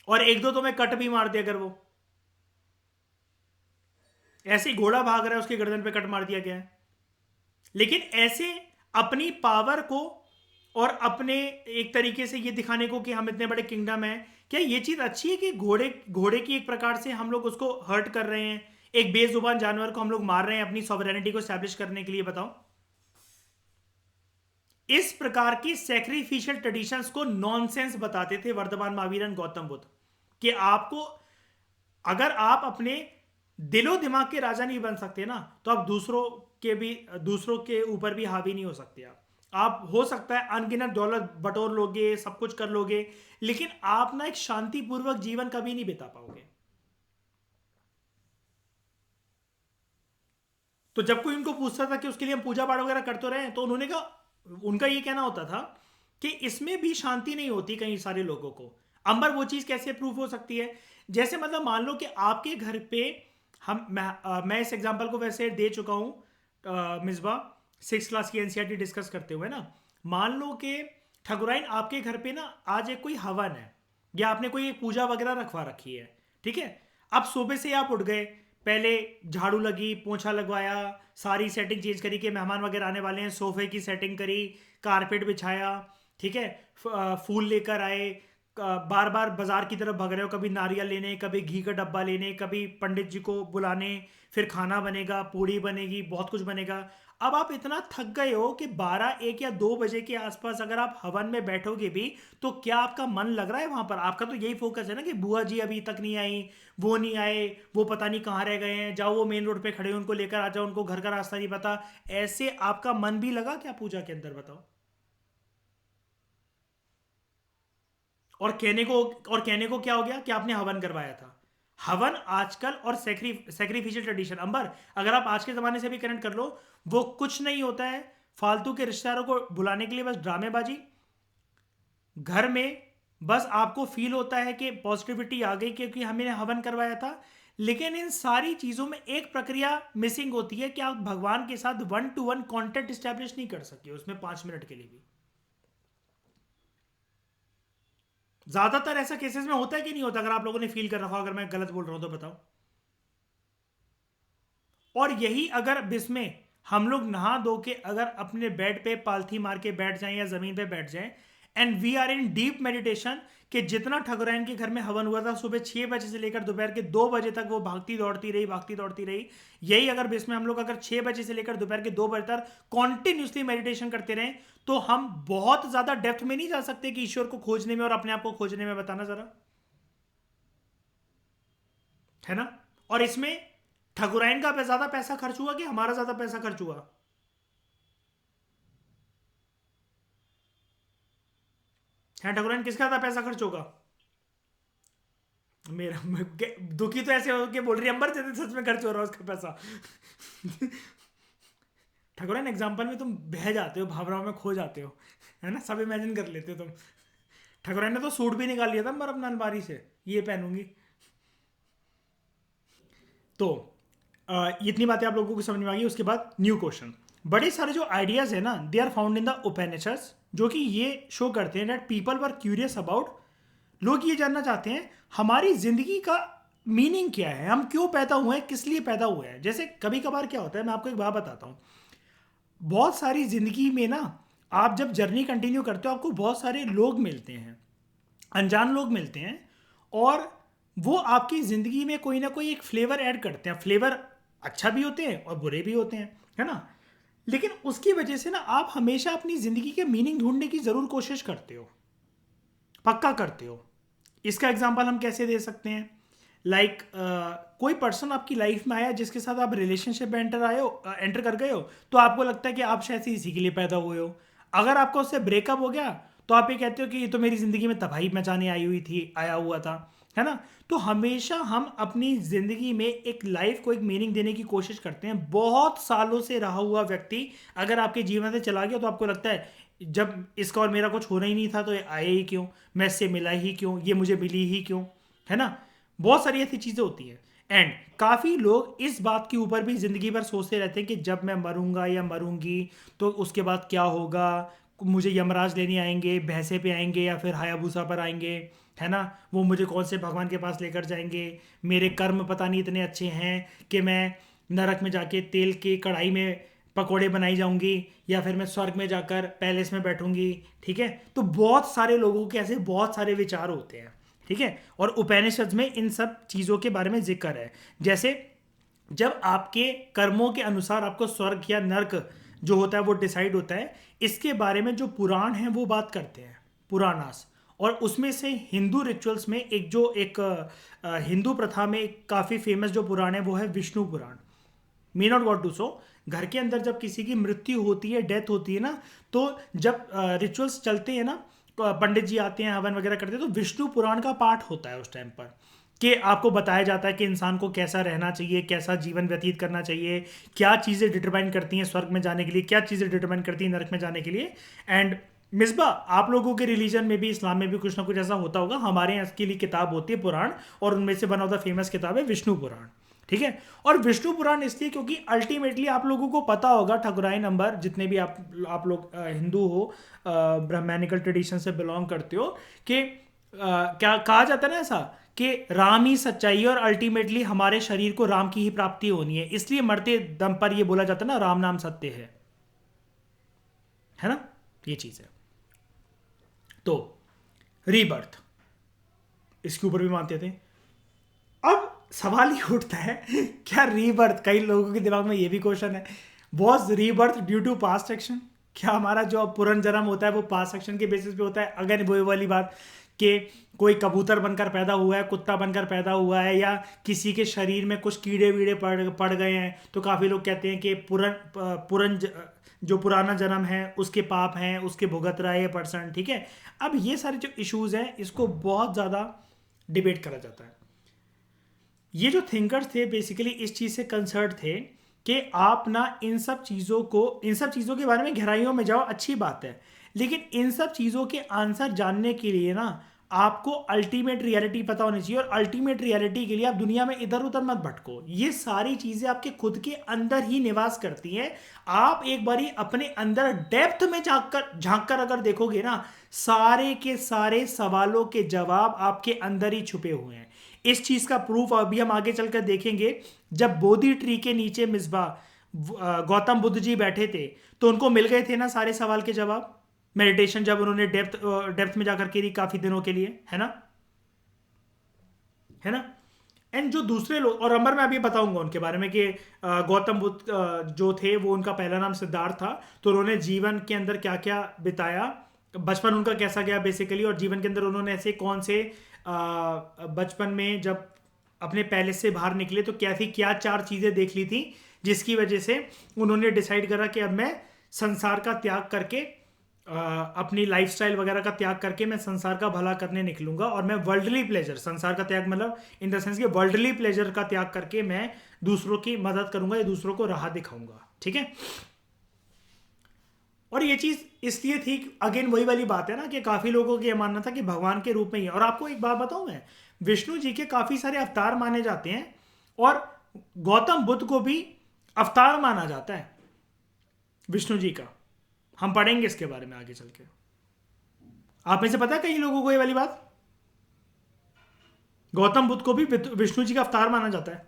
और एक दो तुम्हें कट भी मार दिया अगर वो, ऐसे ही घोड़ा भाग रहा है उसकी गर्दन पे कट मार दिया गया है। लेकिन ऐसे अपनी पावर को और अपने एक तरीके से ये दिखाने को कि हम इतने बड़े किंगडम हैं, क्या ये चीज अच्छी है कि घोड़े की एक प्रकार से हम लोग उसको हर्ट कर रहे हैं, एक बेजुबान जानवर को हम लोग मार रहे हैं अपनी सॉवरेनिटी को एस्टैब्लिश करने के लिए? बताओ। इस प्रकार की सैक्रिफिशियल ट्रेडिशंस को नॉनसेंस बताते थे वर्धमान महावीर गौतम बुद्ध, कि आपको, अगर आप अपने दिलो दिमाग के राजा नहीं बन सकते ना, तो आप दूसरों के ऊपर भी हावी नहीं हो सकते। आप हो सकता है अनगिनत दौलत बटोर लोगे, सब कुछ कर लोगे, लेकिन आप ना एक शांतिपूर्वक जीवन कभी नहीं बिता पाओगे। तो जब कोई उनको पूछता था कि उसके लिए हम पूजा पाठ वगैरह कर तो रहे हैं, तो उन्होंने कहा, उनका ये कहना होता था कि इसमें भी शांति नहीं होती कई सारे लोगों को। अंबर वो चीज़ कैसे प्रूफ हो सकती है? जैसे मतलब मान लो कि आपके घर पे मैं इस एग्जांपल को वैसे दे चुका हूँ मिसबा, 6 क्लास की एनसीईआरटी डिस्कस करते हुए ना। मान लो कि ठकुराइन आपके घर पे ना आज एक कोई हवन है, या आपने कोई एक पूजा वगैरह रखवा रखी है, ठीक है। अब सुबह से आप उठ गए, पहले झाड़ू लगी, पोछा लगवाया, सारी सेटिंग चेंज करी कि मेहमान वगैरह आने वाले हैं, सोफे की सेटिंग करी, कारपेट बिछाया, ठीक है, फूल लेकर आए, बार बार बाजार की तरफ भाग रहे हो, कभी नारियल लेने, कभी घी का डब्बा लेने, कभी पंडित जी को बुलाने, फिर खाना बनेगा, पूड़ी बनेगी, बहुत कुछ बनेगा। अब आप इतना थक गए हो कि 12, 1 या 2 बजे के आसपास अगर आप हवन में बैठोगे भी, तो क्या आपका मन लग रहा है वहां पर? आपका तो यही फोकस है ना कि बुआ जी अभी तक नहीं आई, वो नहीं आए, वो पता नहीं कहाँ रह गए हैं, जाओ वो मेन रोड पे खड़े हैं, उनको लेकर आ जाओ, उनको घर का रास्ता नहीं पता। ऐसे आपका मन भी लगा क्या पूजा के अंदर, बताओ? और कहने को क्या हो गया कि आपने हवन करवाया था। हवन आजकल और सेक्रीफिशियल ट्रेडिशन, अंबर, अगर आप आज के ज़माने से भी कनेक्ट कर लो, वो कुछ नहीं होता है फालतू के रिश्तेदारों को बुलाने के लिए, बस ड्रामेबाजी। घर में बस आपको फील होता है कि पॉजिटिविटी आ गई क्योंकि हमने हवन करवाया था। लेकिन इन सारी चीज़ों में एक प्रक्रिया मिसिंग होती है कि आप भगवान के साथ 1 to 1 कॉन्टेक्ट स्टैब्लिश नहीं कर सके उसमें 5 मिनट के लिए भी। ज्यादातर ऐसा केसेस में होता है कि नहीं होता? अगर आप लोगों ने फील कर रखा हो, अगर मैं गलत बोल रहा हूं तो बताओ। और यही अगर इसमें हम लोग नहा धो के अगर अपने बेड पे पालथी मार के बैठ जाएं या जमीन पे बैठ जाएं, and we are in deep meditation, कि जितना ठकुराइन के घर में हवन हुआ था सुबह 6 बजे से लेकर दोपहर के 2 बजे तक, वो भागती दौड़ती रही, भागती दौड़ती रही। यही अगर इसमें हम लोग अगर 6 बजे से लेकर दोपहर के 2 बजे तक कॉन्टिन्यूसली मेडिटेशन करते रहें, तो हम बहुत ज्यादा डेप्थ में नहीं जा सकते कि ईश्वर को खोजने में और अपने आप को खोजने में। बताना जरा, है ना? और इसमें ठकुराइन का ज्यादा पैसा खर्च हुआ कि हमारा ज्यादा पैसा खर्च हुआ? है, ठकुराइन किसका ज्यादा पैसा खर्च होगा? मेरा दुखी तो ऐसे हो के बोल रही है अंबर, जैसे सच में खर्च हो रहा है उसका पैसा। ठकुराइन एग्जाम्पल में तुम बह जाते हो, भावनाओं में खो जाते हो, है ना? सब इमेजिन कर लेते हो तुम। ठकुराइन ने तो सूट भी निकाल लिया था अंबर अपना अलमारी से, ये पहनूंगी। तो इतनी बातें आप लोगों को समझ में आ गई। उसके बाद न्यू क्वेश्चन, बड़े सारे जो आइडियाज है ना, they are found in the Upanishads, जो कि ये शो करते हैं that people were curious about, लोग ये जानना चाहते हैं हमारी जिंदगी का मीनिंग क्या है, हम क्यों पैदा हुए हैं, किस लिए पैदा हुए हैं। जैसे कभी कभार क्या होता है, मैं आपको एक बात बताता हूँ, बहुत सारी जिंदगी में ना, आप जब जर्नी कंटिन्यू करते हो, आपको बहुत सारे लोग मिलते हैं, अनजान लोग मिलते हैं, और वो आपकी ज़िंदगी में कोई ना कोई एक फ्लेवर ऐड करते हैं। फ्लेवर अच्छा भी होते हैं और बुरे भी होते हैं, है ना? लेकिन उसकी वजह से ना आप हमेशा अपनी ज़िंदगी के मीनिंग ढूंढने की ज़रूर कोशिश करते हो, पक्का करते हो। इसका एग्जांपल हम कैसे दे सकते हैं? लाइक कोई पर्सन आपकी लाइफ में आया जिसके साथ आप रिलेशनशिप में एंटर कर गए हो, तो आपको लगता है कि आप शायद से इसी के लिए पैदा हुए हो। अगर आपका उससे ब्रेकअप हो गया, तो आप ये कहते हो कि ये तो मेरी ज़िंदगी में तबाही मचाने आई हुई थी, आया हुआ था, है ना? तो हमेशा हम अपनी ज़िंदगी में एक लाइफ को एक मीनिंग देने की कोशिश करते हैं। बहुत सालों से रहा हुआ व्यक्ति अगर आपके जीवन से चला गया, तो आपको लगता है जब इसका और मेरा कुछ होना ही नहीं था, तो ये आया ही क्यों, मैं इससे मिला ही क्यों, ये मुझे मिली ही क्यों, है ना? बहुत सारी ऐसी चीज़ें होती हैं। एंड काफ़ी लोग इस बात के ऊपर भी ज़िंदगी भर सोचते रहते हैं कि जब मैं मरूंगा या मरूंगी तो उसके बाद क्या होगा, मुझे यमराज लेने आएंगे, भैंसे पे आएंगे या फिर हायाबूसा पर आएंगे, है ना? वो मुझे कौन से भगवान के पास लेकर जाएंगे, मेरे कर्म पता नहीं इतने अच्छे हैं कि मैं नरक में जाके तेल की कढ़ाई में पकोड़े बनाई जाऊंगी, या फिर मैं स्वर्ग में जाकर पैलेस में बैठूंगी, ठीक है? तो बहुत सारे लोगों के ऐसे बहुत सारे विचार होते हैं, ठीक है? और उपनिषद में इन सब चीज़ों के बारे में जिक्र है। जैसे जब आपके कर्मों के अनुसार आपको स्वर्ग या नर्क जो होता है वो डिसाइड होता है, इसके बारे में जो पुराण हैं वो बात करते हैं, पुराणास। और उसमें से हिंदू रिचुअल्स में एक हिंदू प्रथा में एक काफ़ी फेमस जो पुराण है वो है विष्णु पुराण। मे नॉट गॉट टू सो, घर के अंदर जब किसी की मृत्यु होती है, डेथ होती है ना, तो जब रिचुअल्स चलते हैं ना, पंडित जी आते हैं, हवन वगैरह करते हैं, तो विष्णु पुराण का पाठ होता है उस टाइम पर, कि आपको बताया जाता है कि इंसान को कैसा रहना चाहिए, कैसा जीवन व्यतीत करना चाहिए, क्या चीज़ें डिटरमाइन करती हैं स्वर्ग में जाने के लिए, क्या चीज़ें डिटरमाइन करती हैं नरक में जाने के लिए। एंड मिसबा, आप लोगों के रिलीजन में भी, इस्लाम में भी कुछ ना कुछ ऐसा होता होगा। हमारे यहाँ इसके लिए किताब होती है पुराण, और उनमें से वन ऑफ द फेमस किताब है विष्णु पुराण, ठीक है। और विष्णु पुराण इसलिए क्योंकि अल्टीमेटली आप लोगों को पता होगा, ठकुराई नंबर जितने भी आप लोग हिंदू हो, ब्राह्मणिकल ट्रेडिशन से बिलोंग करते हो, कि क्या कहा जाता है ना ऐसा, कि राम ही सच्चाई है और अल्टीमेटली हमारे शरीर को राम की ही प्राप्ति होनी है, इसलिए मरते दम पर ये बोला जाता है ना, राम नाम सत्य है ना, ये चीज है। तो रीबर्थ, इसके ऊपर भी मानते थे। अब सवाल ये उठता है, क्या रीबर्थ, कई लोगों के दिमाग में ये भी क्वेश्चन है, was rebirth due to past action? क्या हमारा जो पुनर्जन्म होता है वो पास्ट एक्शन के बेसिस पे होता है? अगर वो वाली बात कि कोई कबूतर बनकर पैदा हुआ है, कुत्ता बनकर पैदा हुआ है, या किसी के शरीर में कुछ कीड़े वीड़े पड़ गए हैं, तो काफ़ी लोग कहते हैं कि जो पुराना जन्म है उसके पाप हैं, उसके भुगत रहा है ये पर्सन, ठीक है। अब ये सारे जो इश्यूज हैं, इसको बहुत ज़्यादा डिबेट करा जाता है। ये जो थिंकर्स थे बेसिकली इस चीज़ से कंसर्न थे कि आप ना इन सब चीज़ों के बारे में गहराइयों में जाओ, अच्छी बात है, लेकिन इन सब चीज़ों के आंसर जानने के लिए ना आपको अल्टीमेट रियलिटी पता होनी चाहिए, और अल्टीमेट रियलिटी के लिए आप दुनिया में इधर उधर मत भटको। ये सारी चीज़ें आपके खुद के अंदर ही निवास करती हैं। आप एक बारी अपने अंदर डेप्थ में झांक कर अगर देखोगे ना, सारे के सारे सवालों के जवाब आपके अंदर ही छुपे हुए हैं। इस चीज़ का प्रूफ अभी हम आगे चलकर देखेंगे। जब बोधि ट्री के नीचे मिसबा गौतम बुद्ध जी बैठे थे, तो उनको मिल गए थे ना सारे सवाल के जवाब, मेडिटेशन जब उन्होंने डेप्थ में जाकर के काफी दिनों के लिए, है ना। एंड जो दूसरे लोग, और अंबर मैं अभी बताऊंगा उनके बारे में कि गौतम बुद्ध जो थे वो, उनका पहला नाम सिद्धार्थ था, तो उन्होंने जीवन के अंदर क्या क्या बिताया, बचपन उनका कैसा गया बेसिकली, और जीवन के अंदर उन्होंने ऐसे कौन से बचपन में जब अपने पैलेस से बाहर निकले तो क्या चार चीजें देख ली थी जिसकी वजह से उन्होंने डिसाइड करा कि अब मैं संसार का त्याग करके, अपनी लाइफस्टाइल वगैरह का त्याग करके मैं संसार का भला करने निकलूंगा, और मैं वर्ल्डली प्लेजर, संसार का त्याग मतलब इन द सेंस कि वर्ल्डली प्लेजर का त्याग करके मैं दूसरों की मदद करूंगा या दूसरों को राह दिखाऊंगा, ठीक है। और ये चीज इसलिए थी, अगेन वही वाली बात है ना, कि काफी लोगों को यह मानना था कि भगवान के रूप में ही है। और आपको एक बात बताऊं मैं, विष्णु जी के काफी सारे अवतार माने जाते हैं, और गौतम बुद्ध को भी अवतार माना जाता है विष्णु जी का। हम पढ़ेंगे इसके बारे में आगे चल के। आप में से पता है कई लोगों को ये वाली बात, गौतम बुद्ध को भी विष्णु जी का अवतार माना जाता है।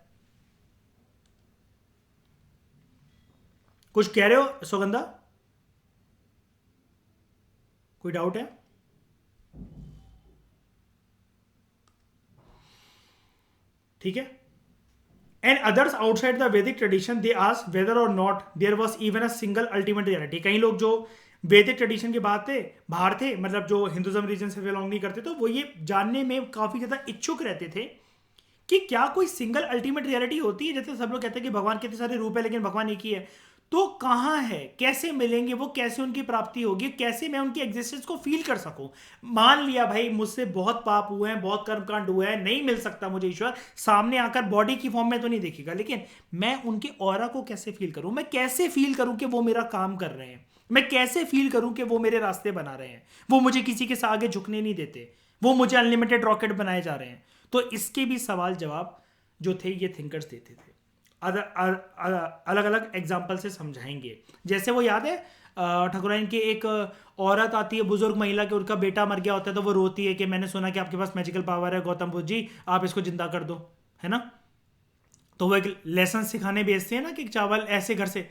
कुछ कह रहे हो सुगंधा? कोई डाउट है? ठीक है। And others outside the Vedic tradition, they asked whether or not there was even a single ultimate reality. कई लोग जो वैदिक ट्रेडिशन के बाहर थे, मतलब जो हिंदुज्म रीजन से बिलोंग नहीं करते, तो वो ये जानने में काफी ज्यादा इच्छुक रहते थे कि क्या कोई सिंगल अल्टीमेट रियलिटी होती है। जैसे सब लोग कहते हैं कि भगवान के इतने सारे रूप है लेकिन भगवान एक ही है, तो कहाँ है, कैसे मिलेंगे वो, कैसे उनकी प्राप्ति होगी, कैसे मैं उनकी एग्जिस्टेंस को फील कर सकूं। मान लिया भाई मुझसे बहुत पाप हुए हैं, बहुत कर्मकांड हुए हैं, नहीं मिल सकता मुझे ईश्वर, सामने आकर बॉडी की फॉर्म में तो नहीं दिखेगा, लेकिन मैं उनके ऑरा को कैसे फील करूं, मैं कैसे फील करूं कि वो मेरा काम कर रहे हैं, मैं कैसे फील करूं कि वो मेरे रास्ते बना रहे हैं, वो मुझे किसी के आगे झुकने नहीं देते, वो मुझे अनलिमिटेड रॉकेट बनाए जा रहे हैं। तो इसके भी सवाल जवाब जो थे ये थिंकर्स देते थे। अलग अलग एग्जाम्पल से समझाएंगे। जैसे वो याद है ठकुराइन के एक औरत आती है, बुजुर्ग महिला, के उनका बेटा मर गया होता है, तो वो रोती है कि मैंने सुना कि आपके पास मैजिकल पावर है गौतम बुद्ध जी, आप इसको जिंदा कर दो, है ना। तो वो एक लेसन सिखाने भेजते हैं ना कि चावल ऐसे घर से,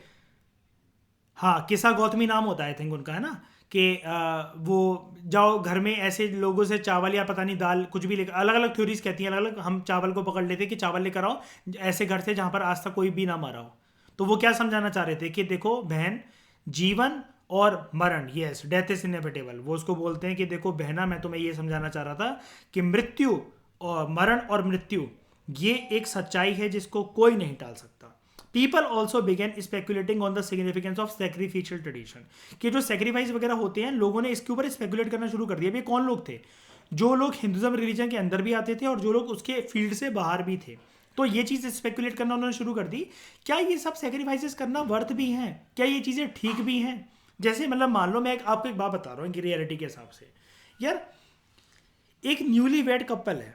हाँ किसा गौतमी नाम होता है आई थिंक उनका, है ना, कि वो जाओ घर में ऐसे लोगों से चावल या पता नहीं दाल कुछ भी लेकर, अलग अलग थ्योरीज कहती हैं अलग अलग, हम चावल को पकड़ लेते कि चावल लेकर आओ ऐसे घर से जहाँ पर आज तक कोई भी ना मरा हो। तो वो क्या समझाना चाह रहे थे कि देखो बहन, जीवन और मरण, यस डेथ इज इनएविटेबल, वो उसको बोलते हैं कि देखो बहना, मैं तुम्हें ये समझाना चाह रहा था कि मृत्यु और मरण और मृत्यु ये एक सच्चाई है जिसको कोई नहीं टाल सकता। People also began speculating on the significance of sacrificial tradition, कि जो सेक्रीफाइस वगैरह होते हैं लोगों ने इसके ऊपर स्पेकुलेट करना शुरू कर दिया। ये कौन लोग थे? जो लोग हिंदुज्म रिलीजन के अंदर भी आते थे और जो लोग उसके फील्ड से बाहर भी थे, तो ये चीज़ स्पेकुलेट करना उन्होंने शुरू कर दी। क्या ये सब सेक्रीफाइसेस करना वर्थ भी हैं? क्या ये चीज़ें ठीक भी हैं? जैसे मतलब मान लो मैं आपको एक बात बता रहा हूँ कि रियलिटी के हिसाब से, यार एक न्यूली वेड कपल है,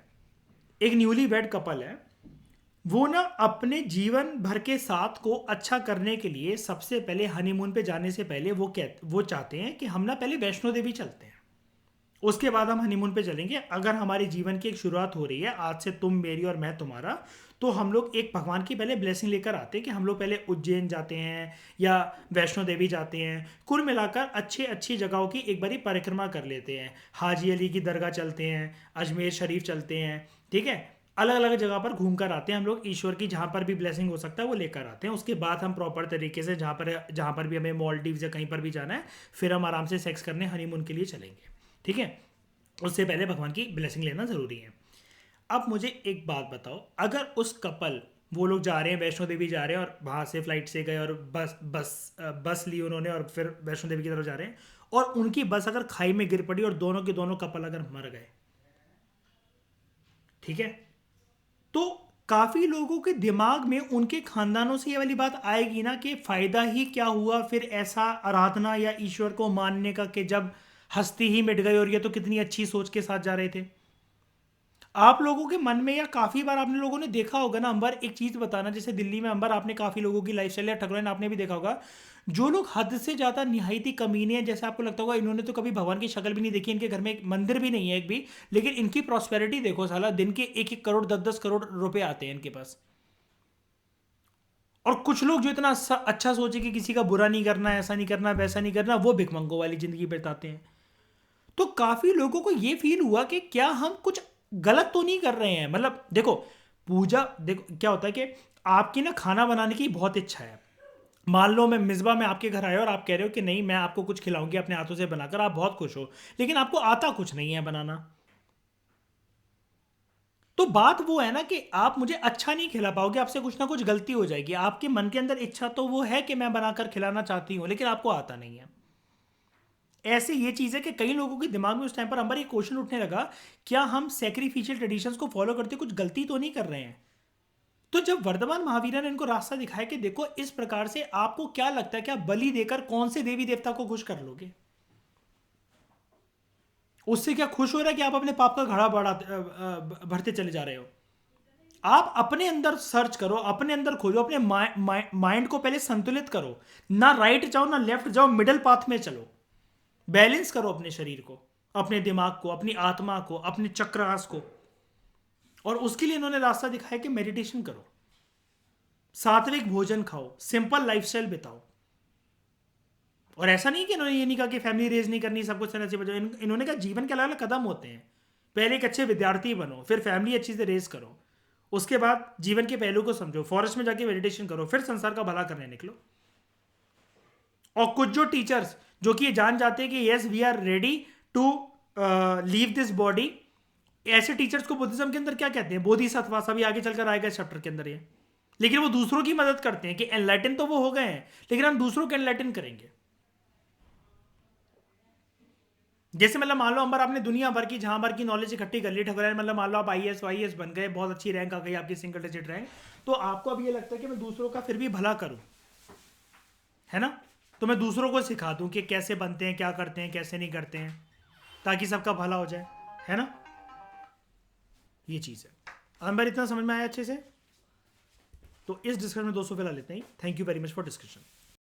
एक न्यूली वेड कपल है, वो ना अपने जीवन भर के साथ को अच्छा करने के लिए सबसे पहले हनीमून पे जाने से पहले वो चाहते हैं कि हम ना पहले वैष्णो देवी चलते हैं, उसके बाद हम हनीमून पे चलेंगे। अगर हमारी जीवन की एक शुरुआत हो रही है आज से, तुम मेरी और मैं तुम्हारा, तो हम लोग एक भगवान की पहले ब्लेसिंग लेकर आते हैं कि हम लोग पहले उज्जैन जाते हैं या वैष्णो देवी जाते हैं। कुल मिलाकर अच्छी अच्छी जगहों की एक बारी परिक्रमा कर लेते हैं, हाजी अली की दरगाह चलते हैं, अजमेर शरीफ चलते हैं, ठीक है, अलग अलग जगह पर घूम कर आते हैं हम लोग, ईश्वर की जहाँ पर भी ब्लेसिंग हो सकता है वो लेकर आते हैं। उसके बाद हम प्रॉपर तरीके से जहाँ पर भी हमें मॉलडीव्स या कहीं पर भी जाना है, फिर हम आराम से सेक्स करने हनीमून के लिए चलेंगे, ठीक है। उससे पहले भगवान की ब्लेसिंग लेना ज़रूरी है। अब मुझे एक बात बताओ, अगर उस कपल, वो लोग जा रहे हैं वैष्णो देवी जा रहे हैं और वहाँ से फ्लाइट से गए और बस ली उन्होंने और फिर वैष्णो देवी की तरफ जा रहे हैं, और उनकी बस अगर खाई में गिर पड़ी और दोनों के दोनों कपल अगर मर गए, ठीक है, तो काफ़ी लोगों के दिमाग में उनके खानदानों से ये वाली बात आएगी ना कि फ़ायदा ही क्या हुआ फिर ऐसा आराधना या ईश्वर को मानने का, कि जब हस्ती ही मिट गई और ये तो कितनी अच्छी सोच के साथ जा रहे थे। आप लोगों के मन में, या काफ़ी बार आपने लोगों ने देखा होगा ना, अंबर एक चीज़ बताना, जैसे दिल्ली में अंबर आपने काफ़ी लोगों की लाइफस्टाइल या ठकुराइन आपने भी देखा होगा, जो लोग हद से ज़्यादा निहायती कमीने हैं, जैसे आपको लगता होगा इन्होंने तो कभी भगवान की शक्ल भी नहीं देखी, इनके घर में एक मंदिर भी नहीं है एक भी, लेकिन इनकी प्रॉस्पेरिटी देखो साला, दिन के 1-1 करोड़ 10-10 करोड़ रुपए आते हैं इनके पास। और कुछ लोग जो इतना अच्छा सोचे कि किसी का बुरा नहीं करना, ऐसा नहीं करना, वैसा नहीं करना, वो भिखमंगों वाली जिंदगी बिताते हैं। तो काफी लोगों को ये फील हुआ कि क्या हम कुछ गलत तो नहीं कर रहे हैं। मतलब देखो, पूजा, देखो क्या होता है कि आपकी ना खाना बनाने की बहुत इच्छा है, मान लो मैं मिसबा में आपके घर आया और आप कह रहे हो कि नहीं मैं आपको कुछ खिलाऊंगी अपने हाथों से बनाकर, आप बहुत खुश हो, लेकिन आपको आता कुछ नहीं है बनाना। तो बात वो है ना कि आप मुझे अच्छा नहीं खिला पाओगे, आपसे कुछ ना कुछ गलती हो जाएगी। आपके मन के अंदर इच्छा तो वो है कि मैं बनाकर खिलाना चाहती हूँ, लेकिन आपको आता नहीं है। ऐसे ये चीज़ है कि कई लोगों के दिमाग में उस टाइम पर हमारा एक क्वेश्चन उठने लगा, क्या हम सैक्रिफिशियल ट्रेडिशंस को फॉलो करते कुछ गलती तो नहीं कर रहे हैं। तो जब वर्धमान महावीरा ने इनको रास्ता दिखाया कि देखो इस प्रकार से आपको क्या लगता है, क्या बलि देकर कौन से देवी देवता को खुश कर लोगे, उससे क्या खुश हो रहा है कि आप अपने पाप का घड़ा भरते चले जा रहे हो। आप अपने अंदर सर्च करो, अपने अंदर खोजो, अपने माइंड को पहले संतुलित करो, ना राइट जाओ ना लेफ्ट जाओ, मिडिल पाथ में चलो, बैलेंस करो अपने शरीर को, अपने दिमाग को, अपनी आत्मा को, अपने चक्रास को। और उसके लिए इन्होंने रास्ता दिखाया कि मेडिटेशन करो, सात्विक भोजन खाओ, सिंपल लाइफस्टाइल बिताओ। और ऐसा नहीं कि इन्होंने ये नहीं कहा कि फैमिली रेज नहीं करनी, सब कुछ तरह से बचाओ। इन्होंने कहा जीवन के अलग अलग कदम होते हैं, पहले एक अच्छे विद्यार्थी बनो, फिर फैमिली अच्छी से रेज करो, उसके बाद जीवन के पहलू को समझो, फॉरेस्ट में जाके मेडिटेशन करो, फिर संसार का भला करने निकलो। और कुछ जो टीचर्स जो कि ये जान जाते हैं कि yes we are ready to leave this body, ऐसे टीचर्स को बुद्धिज्म के अंदर क्या कहते हैं, बोधिसत्वा, सभी आगे चलकर आएगा इस चैप्टर के अंदर ये। लेकिन वो दूसरों की मदद करते हैं कि एनलाइटन तो वो हो गए हैं, लेकिन हम दूसरों को एनलाइटन करेंगे। जैसे मतलब मान लो अंबर आपने दुनिया भर की जहां भर की नॉलेज इकट्ठी कर ली, ठकुराइन मतलब मान लो आप IAS बन गए, बहुत अच्छी रैंक आ गई आपकी, सिंगल डिजिट रैंक, तो आपको अब ये लगता है कि मैं दूसरों का फिर भी भला करूं, है ना। तो मैं दूसरों को सिखा दूं कि कैसे बनते हैं, क्या करते हैं, कैसे नहीं करते हैं, ताकि सबका भला हो जाए, है ना। ये चीज़ है। अंबर इतना समझ में आया अच्छे से। तो इस डिस्कशन में 200 फिलहाल लेते हैं। Thank you very much for discussion.